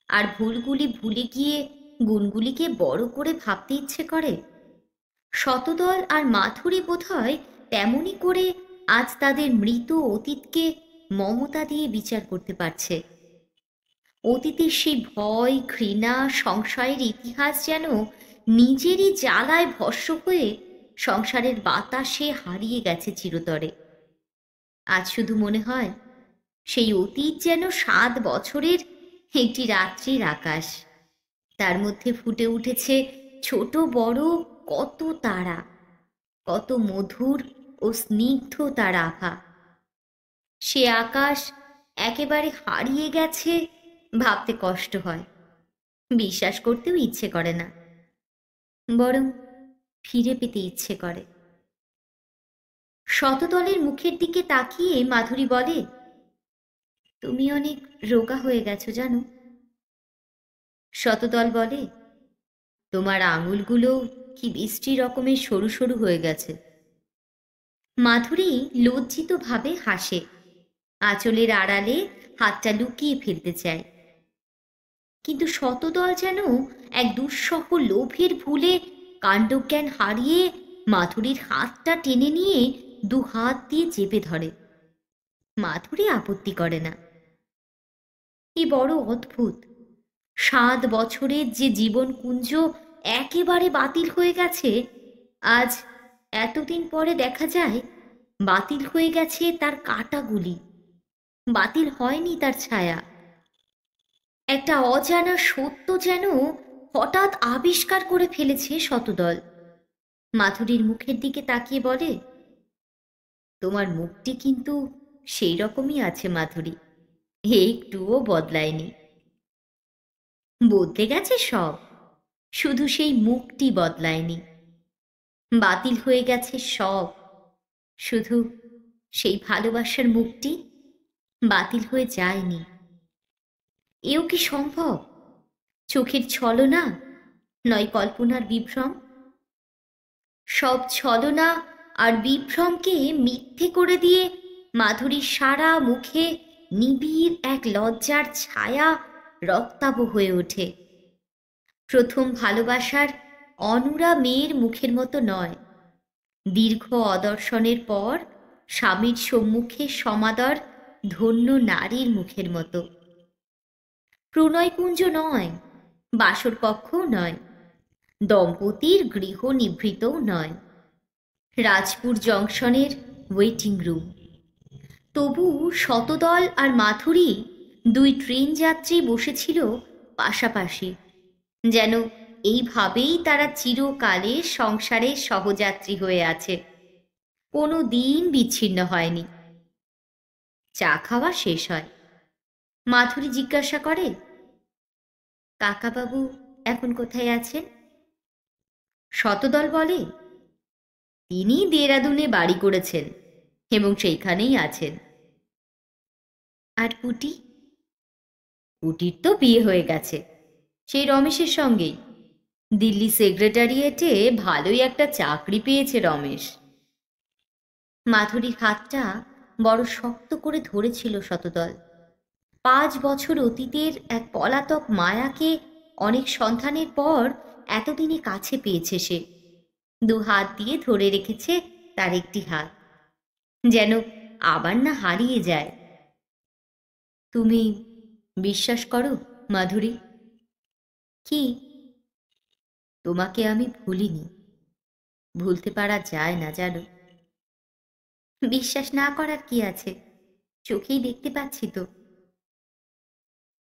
আর ভুলগুলি ভুলে গিয়ে গুণগুলিকে বড় করে ভাবতে ইচ্ছে করে, শতদল আর মাধুরী বোধহয় তেমনি করে আজ তাদের মৃত অতীতকে মমতা দিয়ে বিচার করতে পারছে। অতীতের সেই ভয়, ঘৃণা, সংশয়ের ইতিহাস যেন নিজেরই জ্বালায় ভস্ম হয়ে সংসারের বাতাসে হারিয়ে গেছে চিরতরে। আজ শুধু মনে হয় সেই অতীত যেন 7 বছরের একটি রাত্রির আকাশ, তার মধ্যে ফুটে উঠেছে ছোট বড় কত তারা, কত মধুর ও স্নিগ্ধ তার আভা। সে আকাশ একেবারে হারিয়ে গেছে ভাবতে কষ্ট হয়, বিশ্বাস করতেও ইচ্ছে করে না, বরং ফিরে পেতে ইচ্ছে করে। শতদলের মুখের দিকে তাকিয়ে মাধুরী বলে, তুমি অনেক রোগা হয়ে গেছো জানো। শতদল বলে, তোমার আঙুলগুলো কি বৃষ্টি রকমের সরু সরু হয়ে গেছে। মাধুরী লজ্জিত ভাবে হাসে, আঁচলের আড়ালে হাতটা লুকিয়ে ফেলতে চায়, কিন্তু শতদল যেন এক দুঃসহ লোভের ভুলে কাণ্ডজ্ঞান হারিয়ে মাধুরীর হাতটা টেনে নিয়ে 2 হাত দিয়ে চেপে ধরে। মাধুরী আপত্তি করে না। এ বড় অদ্ভুত, 7 বছরের যে জীবন কুঞ্জ একেবারে বাতিল হয়ে গেছে, আজ এতদিন পরে দেখা যায় বাতিল হয়ে গেছে তার কাঁটাগুলি, বাতিল হয়নি তার ছায়া। একটা অজানা সত্য যেন হঠাৎ আবিষ্কার করে ফেলেছে শতদল। মাধুরীর মুখের দিকে তাকিয়ে বলে, তোমার মুখটি কিন্তু সেই রকমই আছে মাধুরী, একটুও বদলায়নি। বদলে গেছে সব, শুধু সেই মুখটি বদলায়নি। বাতিল হয়ে গেছে সব, শুধু সেই ভালোবাসার মুখটি বাতিল হয়ে যায়নি। এও কি সম্ভব? চোখের ছলনা নয় কল্পনার বিভ্রম? সব ছলনা আর বিভ্রমকে মিথ্যে করে দিয়ে মাধুরীর সারা মুখে নিবিড় এক লজ্জার ছায়া রক্তাভ হয়ে ওঠে। প্রথম ভালোবাসার অনুরা মেয়ের মুখের মতো নয়, দীর্ঘ অদর্শনের পর স্বামীর সম্মুখে সমাদর ধন্য নারীর মুখের মতো। প্রণয়কুঞ্জ নয়, বাসর কক্ষও নয়, দম্পতির গৃহ নিভৃতও নয়, রাজপুর জংশনের ওয়েটিং রুম। তবু শতদল আর মাধুরী 2 ট্রেন যাত্রী বসেছিল পাশাপাশি, যেন এইভাবেই তারা চিরকালে সংসারের সহযাত্রী হয়ে আছে, কোনো দিন বিচ্ছিন্ন হয়নি। চা খাওয়া শেষ হয়, মাধুরী জিজ্ঞাসা করে, কাকাবাবু এখন কোথায় আছেন? শতদল বলে, তিনি দেরাদুনে বাড়ি করেছেন এবং সেইখানেই আছেন। আর পুটি? পুটির তো বিয়ে হয়ে গেছে, সেই রমেশের সঙ্গেই। দিল্লি সেক্রেটারিয়েটে ভালোই একটা চাকরি পেয়েছে রমেশ। মাধুরীর হাতটা বড় শক্ত করে ধরেছিল শতদল। 5 বছর অতীতের এক পলাতক মায়াকে অনেক সন্ধানের পর এতদিনে কাছে পেয়েছে সে। 2 হাত দিয়ে ধরে রেখেছে তার একটি হাত, যেন আবার না হারিয়ে যায়। তুমি বিশ্বাস করো মাধুরী, কি? তোমাকে আমি ভুলিনি, ভুলতে পারা যায় না জানো। বিশ্বাস না করার কি আছে, চোখেই দেখতে পাচ্ছি তো।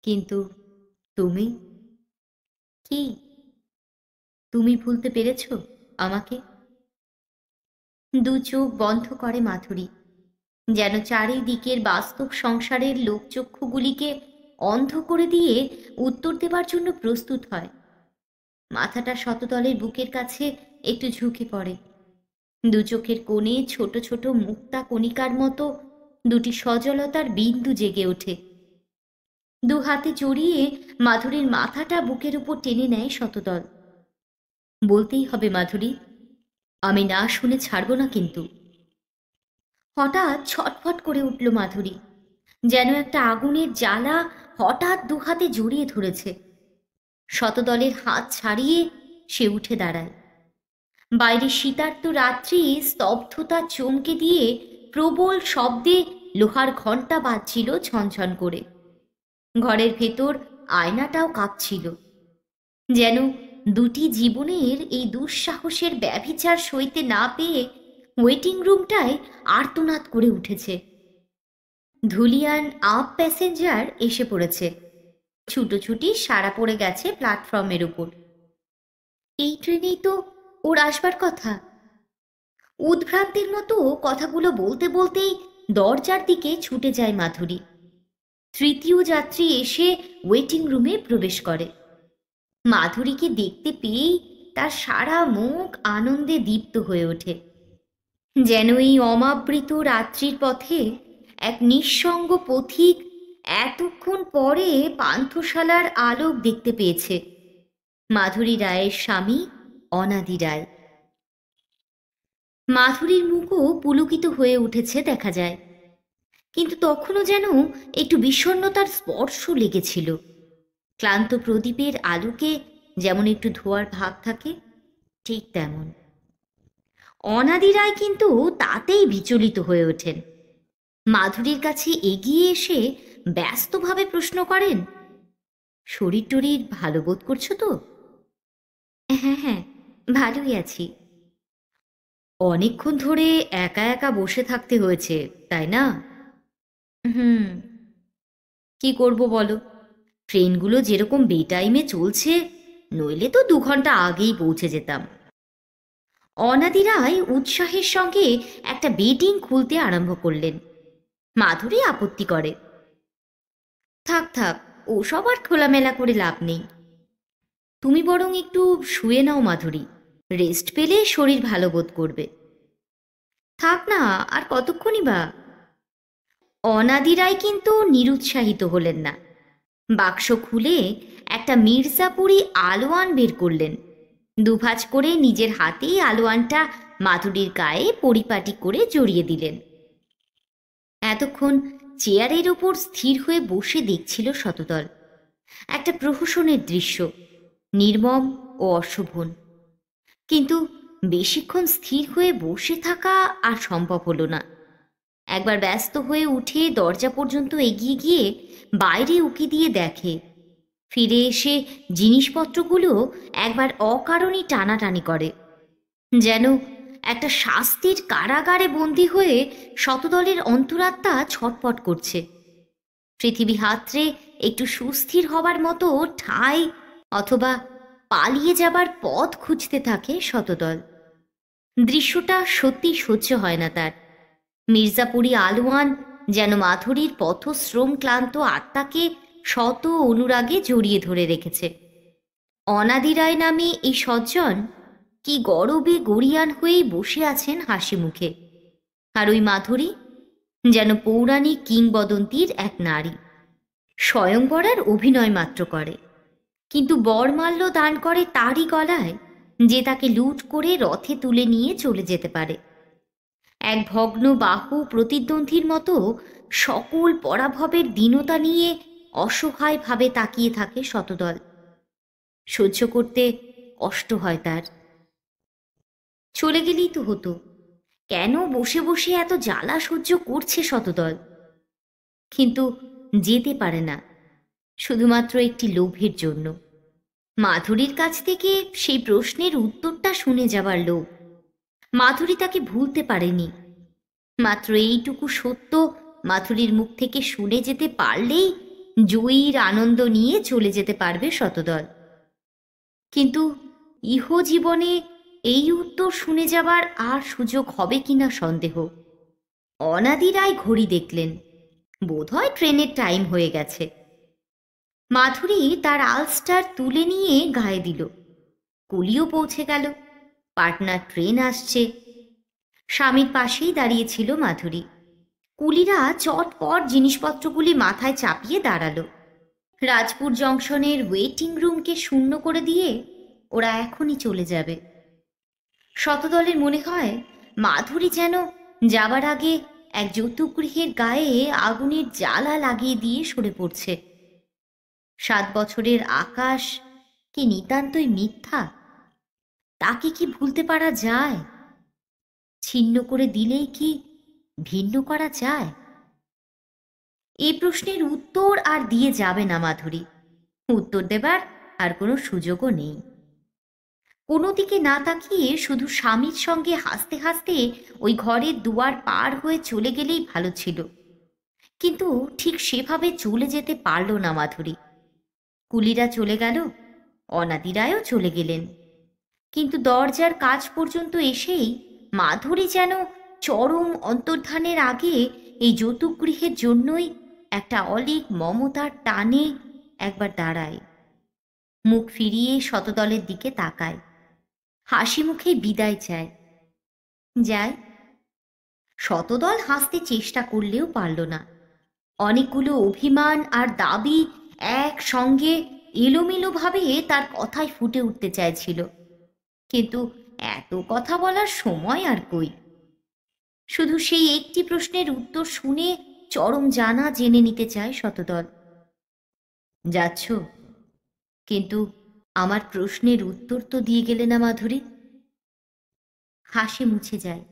কিন্তু তুমি, কি তুমি ভুলতে পেরেছো আমাকে? দু চোখ বন্ধ করে মাধুরী, যেন চারিদিকের বাস্তব সংসারের লোকচক্ষুগুলিকে অন্ধ করে দিয়ে উত্তর দেবার জন্য প্রস্তুত হয়। মাথাটা শতদলের বুকের কাছে একটু ঝুঁকে পড়ে। দু চোখের কোণে ছোট ছোট মুক্তা কণিকার মতো দুটি সজলতার বিন্দু জেগে ওঠে। দু হাতে জড়িয়ে মাধুরীর মাথাটা বুকের উপর টেনে নেয় শতদল। বলতেই হবে মাধুরী, আমি না শুনে ছাড়ব না কিন্তু। হঠাৎ ছটফট করে উঠল মাধুরী, যেন একটা আগুনের জ্বালা হঠাৎ দু হাতে জড়িয়ে ধরেছে। শতদলের হাত ছাড়িয়ে সে উঠে দাঁড়ায়। বাইরে শীতার্ত রাত্রি স্তব্ধতা চমকে দিয়ে প্রবল শব্দে লোহার ঘণ্টা বাজছিল ঝনঝন করে। ঘরের ভেতর আয়নাটাও কাঁপছিল, যেন দুটি জীবনের এই দুঃসাহসের ব্যভিচার সইতে না পেয়ে ওয়েটিং রুমটায় আর্তনাদ করে উঠেছে। ধুলিয়ান আপ প্যাসেঞ্জার এসে পড়েছে। ছুটোছুটি সারা পড়ে গেছে প্ল্যাটফর্মের উপর। এই ট্রেনেই তো ওর আসবার কথা। উদ্ভ্রান্তির মতো কথাগুলো বলতে বলতেই দরজার দিকে ছুটে যায় মাধুরী। তৃতীয় যাত্রী এসে ওয়েটিং রুমে প্রবেশ করে। মাধুরীকে দেখতে পেয়েই তার সারা মুখ আনন্দে দীপ্ত হয়ে ওঠে, যেন এই অমাবৃত রাত্রির পথে এক নিঃসঙ্গ পথিক এতক্ষণ পরে পান্থশালার আলোক দেখতে পেয়েছে। মাধুরী রায়ের স্বামী অনাদি রায়। মাধুরীর মুখও পুলকিত হয়ে উঠেছে দেখা যায়, কিন্তু তখনও যেন একটু বিষণ্ণতার স্পর্শ লেগেছিল। ক্লান্ত প্রদীপের আলোকে যেমন একটু ধোঁয়ার ভাব থাকে, ঠিক তেমন। অনাদি রায় কিন্তু তাতেই বিচলিত হয়ে ওঠেন। মাধুরীর কাছে এগিয়ে এসে ব্যস্তভাবে প্রশ্ন করেন, শরীর টরীর ভালো বোধ করছো তো? হ্যাঁ হ্যাঁ, ভালোই আছি। অনেকক্ষণ ধরে একা একা বসে থাকতে হয়েছে, তাই না? হুম, কি করব বলো, ট্রেনগুলো যেরকম বেটাইমে চলছে, নইলে তো 2 ঘন্টা আগেই পৌঁছে যেতাম। অনাদি রায় উৎসাহের সঙ্গে একটা বেডিং খুলতে আরম্ভ করলেন। মাধুরী আপত্তি করে, থাক থাক, ওসব আর খোলামেলা করে লাভ নেই। তুমি বরং একটু শুয়ে নাও মাধুরী, রেস্ট পেলে শরীর ভালো বোধ করবে। থাক না, আর কতক্ষণই বা। অনাদি রায় কিন্তু নিরুৎসাহিত হলেন না। বাক্স খুলে একটা মির্জাপুরি আলোয়ান বের করলেন। দুভাঁজ করে নিজের হাতেই আলোয়ানটা মাধুরীর গায়ে পরিপাটি করে জড়িয়ে দিলেন। এতক্ষণ চেয়ারের ওপর স্থির হয়ে বসে দেখছিল শতদল। একটা প্রহসনের দৃশ্য, নির্মম ও অশোভন। কিন্তু বেশিক্ষণ স্থির হয়ে বসে থাকা আর সম্ভব হলো না। একবার ব্যস্ত হয়ে উঠে দরজা পর্যন্ত এগিয়ে গিয়ে বাইরে উকি দিয়ে দেখে। ফিরে এসে জিনিসপত্রগুলো একবার অকারণেই টানাটানি করে, যেন একটা শাস্তির কারাগারে বন্দী হয়ে শতদলের অন্তরাত্মা ছটপট করছে। পৃথিবী হাতড়ে একটু সুস্থির হবার মতো ঠাঁই অথবা পালিয়ে যাবার পথ খুঁজতে থাকে শতদল। দৃশ্যটা সত্যি সহ্য হয় না তার। মির্জাপুরি আলোয়ান যেন মাধুরীর পথশ্রম ক্লান্ত আত্মাকে শত অনুরাগে জড়িয়ে ধরে রেখেছে। অনাদি রায় নামে এই সজ্জন কি গরবে গরিয়ান হয়েই বসে আছেন হাসি মুখে। আর ওই মাধুরী যেন পৌরাণিক কিংবদন্তির এক নারী, স্বয়ংবরার অভিনয় মাত্র করে, কিন্তু বরমাল্য দান করে তারই গলায়, যে তাকে লুট করে রথে তুলে নিয়ে চলে যেতে পারে। এক ভগ্ন বাহু প্রতিদ্বন্দ্বীর মতো সকল পরাভবের দীনতা নিয়ে অসহায়ভাবে তাকিয়ে থাকে শতদল। সহ্য করতে কষ্ট হয় তার। চলে গেলেই তো হতো, কেন বসে বসে এত জ্বালা সহ্য করছে শতদল? কিন্তু যেতে পারে না, শুধুমাত্র একটি লোভের জন্য। মাধুরীর কাছ থেকে সেই প্রশ্নের উত্তরটা শুনে যাবার লোভ। মাধুরী তাকে ভুলতে পারেনি। মাত্র এইটুকু সত্য মাধুরীর মুখ থেকে শুনে যেতে পারলেই জয়ীর আনন্দ নিয়ে চলে যেতে পারবে শতদল। কিন্তু ইহজীবনে এই উত্তর শুনে যাবার আর সুযোগ হবে কিনা সন্দেহ। অনাদি রায় ঘড়ি দেখলেন, বোধহয় ট্রেনের টাইম হয়ে গেছে। মাধুরী তার আলস্টার তুলে নিয়ে গায়ে দিল। কুলিও পৌঁছে গেল। পাটনার ট্রেন আসছে। স্বামীর পাশেই দাঁড়িয়েছিল মাধুরী। কুলিরা চটপট জিনিসপত্রগুলি মাথায় চাপিয়ে দাঁড়ালো। রাজপুর জংশনের ওয়েটিং রুমকে শূন্য করে দিয়ে ওরা এখনই চলে যাবে। শতদলের মনে হয় মাধুরী যেন যাবার আগে এক যৌতুকগৃহের গায়ে আগুনের জ্বালা লাগিয়ে দিয়ে সরে পড়ছে। 7 বছরের আকাশ কি নিতান্তই মিথ্যা? তাকে কি ভুলতে পারা যায়? ছিন্ন করে দিলেই কি ভিন্ন করা যায়? এই প্রশ্নের উত্তর আর দিয়ে যাবে না মাধুরী। উত্তর দেবার আর কোনো সুযোগও নেই। কোনো দিকে না তাকিয়ে শুধু স্বামীর সঙ্গে হাসতে হাসতে ওই ঘরের দুয়ার পার হয়ে চলে গেলেই ভালো ছিল। কিন্তু ঠিক সেভাবে চলে যেতে পারল না মাধুরী। কুলিরা চলে গেল, অনাদি রায়ও চলে গেলেন। কিন্তু দরজার কাছ পর্যন্ত এসেই মাধুরী যেন চরম অন্তর্ধানের আগে এই যৌতুকগৃহের জন্যই একটা অলীক মমতার টানে একবার দাঁড়ায়। মুখ ফিরিয়ে শতদলের দিকে তাকায়, হাসি মুখে বিদায় চায়। যায়। শতদল হাসতে চেষ্টা করলেও পারল না। অনেকগুলো অভিমান আর দাবি একসঙ্গে এলোমেলোভাবে তার কথায় ফুটে উঠতে চাইছিল, কিন্তু এত কথা বলার সময় আর কই। শুধু সেই একটি প্রশ্নের উত্তর শুনে চরম জানা জেনে নিতে চায় শতদল। যাচ্ছ, কিন্তু আমার প্রশ্নের উত্তর তো দিয়ে গেলে না মাধুরী? হাসি মুছে যায়।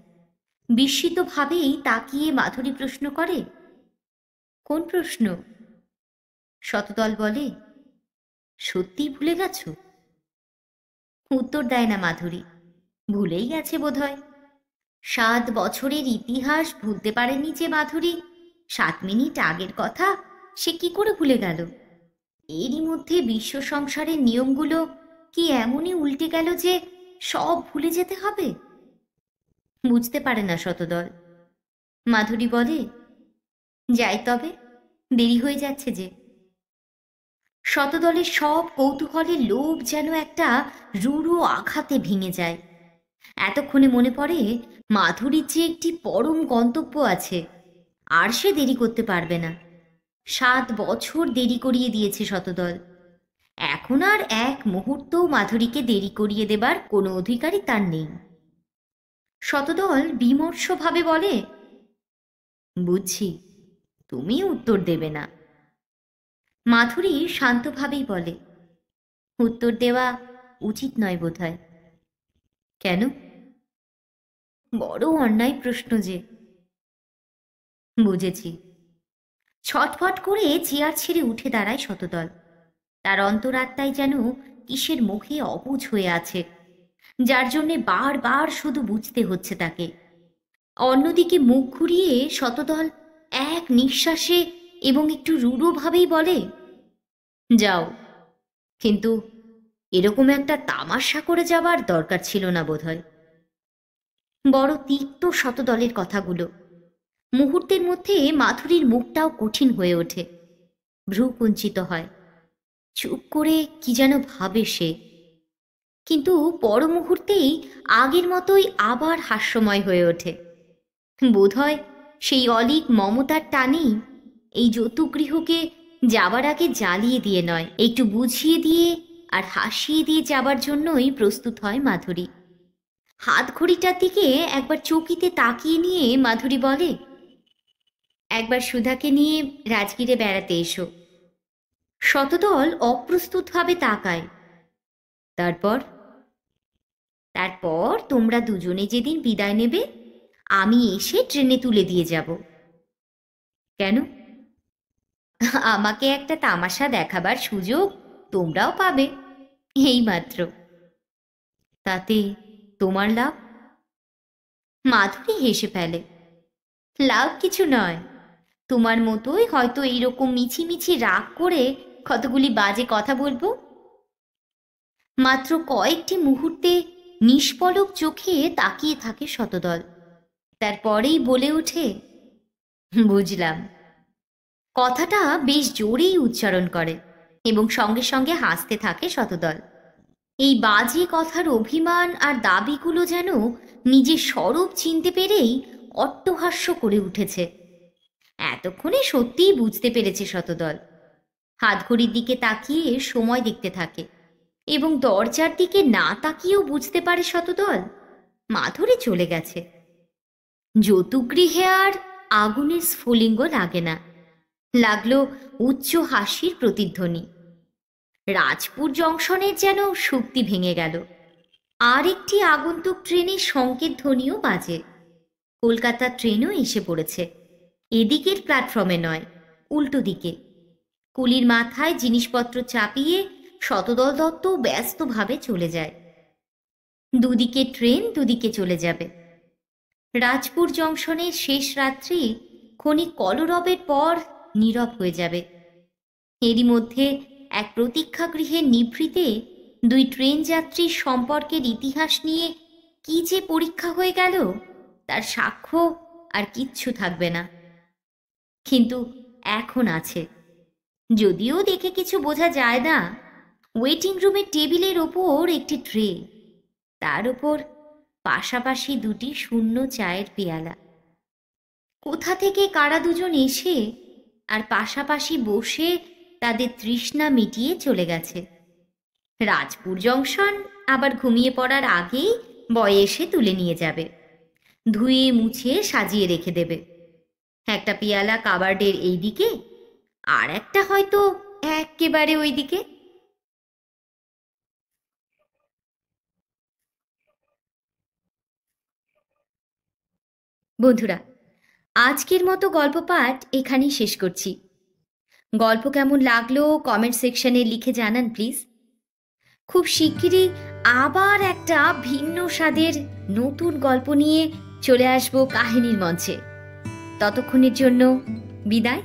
বিস্মিতভাবেই তাকিয়ে মাধুরী প্রশ্ন করে, কোন প্রশ্ন? শতদল বলে, সত্যি ভুলে গেছ? উত্তর দেয় না মাধুরী। ভুলেই গেছে বোধহয়। 7 বছরের ইতিহাস ভুলতে পারেনি যে মাধুরী, 7 মিনিট আগের কথা সে কি করে ভুলে গেল? এরই মধ্যে বিশ্ব সংসারের নিয়মগুলো কি এমনই উল্টে গেল যে সব ভুলে যেতে হবে? বুঝতে পারে না শতদল। মাধুরী বলে, যাই তবে, দেরি হয়ে যাচ্ছে যে। শতদলের সব কৌতূহলের লোভ যেন একটা রূঢ় আঘাতে ভেঙে যায়। এতক্ষণে মনে পড়ে মাধুরীর যে একটি পরম গন্তব্য আছে, আর সে দেরি করতে পারবে না। 7 বছর দেরি করিয়ে দিয়েছে শতদল। এখন আর এক মুহূর্তও মাধুরীকে দেরি করিয়ে দেবার কোনো অধিকারই তার নেই। শতদল বিমর্ষভাবে বলে, বুঝছি, তুমি উত্তর দেবে না। মাধুরী শান্তভাবেই বলে, উত্তর দেওয়া উচিত নয় বোধহয়। কেন? বড় অন্যায় প্রশ্ন যে। বুঝেছি। ছটফট করে চেয়ার ছেড়ে উঠে দাঁড়ায় শতদল। তার অন্তরাত্মায় যেন কিসের মুখে অবুঝ হয়ে আছে, যার জন্যে বারবার শুধু বুঝতে হচ্ছে তাকে। অন্যদিকে মুখ ঘুরিয়ে শতদল এক নিঃশ্বাসে এবং একটু রূঢ়ভাবেই বলে, যাও, কিন্তু এরকম একটা তামাশা করে যাবার দরকার ছিল না বোধহয়। বড় তিক্ত শতদলের কথাগুলো। মুহূর্তের মধ্যে মাধুরীর মুখটাও কঠিন হয়ে ওঠে। ভ্রু কুঞ্চিত হয়। চুপ করে কি যেন ভাবে সে, কিন্তু পর মুহূর্তেই আগের মতোই আবার হাস্যময় হয়ে ওঠে। বোধহয় সেই অলীক মমতার টানেই এই যৌতুকগৃহকে যাবার আগে জ্বালিয়ে দিয়ে নয়, একটু বুঝিয়ে দিয়ে আর হাসিয়ে দিয়ে যাবার জন্যই প্রস্তুত হয় মাধুরী। হাত ঘড়িটার দিকে একবার চকিতে তাকিয়ে নিয়ে মাধুরী বলে, একবার সুধাকে নিয়ে রাজগিরে বেড়াতে এসো। শতদল অপ্রস্তুতভাবে তাকায়। তারপর? তারপর তোমরা দুজনে যেদিন বিদায় নেবে, আমি এসে ট্রেনে তুলে দিয়ে যাব। কেন? আমাকে একটা তামাশা দেখাবার সুযোগ তোমরাও পাবে। এইমাত্র। তাতে তোমার লাভ? মাধুরী হেসে ফেলে। লাভ কিছু নয়, তোমার মতোই হয়তো এইরকম মিছিমিছি রাগ করে কতগুলি বাজে কথা বলবো। মাত্র কয়েকটি মুহূর্তে নিষ্পলক চোখে তাকিয়ে থাকে শতদল, তারপরেই বলে ওঠে, বুঝলাম। কথাটা বেশ জোরেই উচ্চারণ করে এবং সঙ্গে সঙ্গে হাসতে থাকে শতদল। এই বাজে কথার অভিমান আর দাবিগুলো যেন নিজের স্বরূপ চিনতে পেরেই অট্টহাস্য করে উঠেছে। এতক্ষণে সত্যিই বুঝতে পেরেছে শতদল। হাতঘড়ির দিকে তাকিয়ে সময় দেখতে থাকে এবং দরজার দিকে না তাকিয়েও বুঝতে পারে শতদল মাধুরী চলে গেছে। যতুগৃহে আর আগুনের স্ফুলিঙ্গ লাগে না, লাগলো উচ্চ হাসির প্রতিধ্বনি। রাজপুর জংশনের যেন শক্তি ভেঙে গেল। আর একটি আগন্তুক ট্রেনের সংকেত ধ্বনিও বাজে। কলকাতার ট্রেনও এসে পড়েছে, এদিকের প্ল্যাটফর্মে নয়, উল্টো দিকে। কুলির মাথায় জিনিসপত্র চাপিয়ে শতদল দত্ত ব্যস্তভাবে চলে যায়। দুদিকে ট্রেন দুদিকে চলে যাবে। রাজপুর জংশনের শেষ রাত্রি ক্ষণিক কলরবের পর নীরব হয়ে যাবে। এরই মধ্যে এক প্রতীক্ষাগৃহের নিভৃতে দুই ট্রেন যাত্রীর সম্পর্কের ইতিহাস নিয়ে কি যে পরীক্ষা হয়ে গেল তার সাক্ষ্য আর কিচ্ছু থাকবে না। কিন্তু এখন আছে, যদিও দেখে কিছু বোঝা যায় না। ওয়েটিং রুমের টেবিলের ওপর একটি ট্রে, তার ওপর পাশাপাশি দুটি শূন্য চায়ের পেয়ালা। কোথা থেকে কারা দুজন এসে আর পাশাপাশি বসে তাদের তৃষ্ণা মিটিয়ে চলে গেছে। রাজপুর জংশন আবার ঘুমিয়ে পড়ার আগেই বয় এসে তুলে নিয়ে যাবে, ধুয়ে মুছে সাজিয়ে রেখে দেবে। একটা পেয়ালা কাবার্ডের এই দিকে, আর একটা হয়তো একেবারে ওই দিকে। বন্ধুরা, আজকের মতো গল্প পাঠ এখানেই শেষ করছি। গল্প কেমন লাগলো কমেন্ট সেকশনে লিখে জানান প্লিজ। খুব শিগগিরই আবার একটা ভিন্ন স্বাদের নতুন গল্প নিয়ে চলে আসবো কাহিনীর মঞ্চে। ততক্ষণের জন্য বিদায়।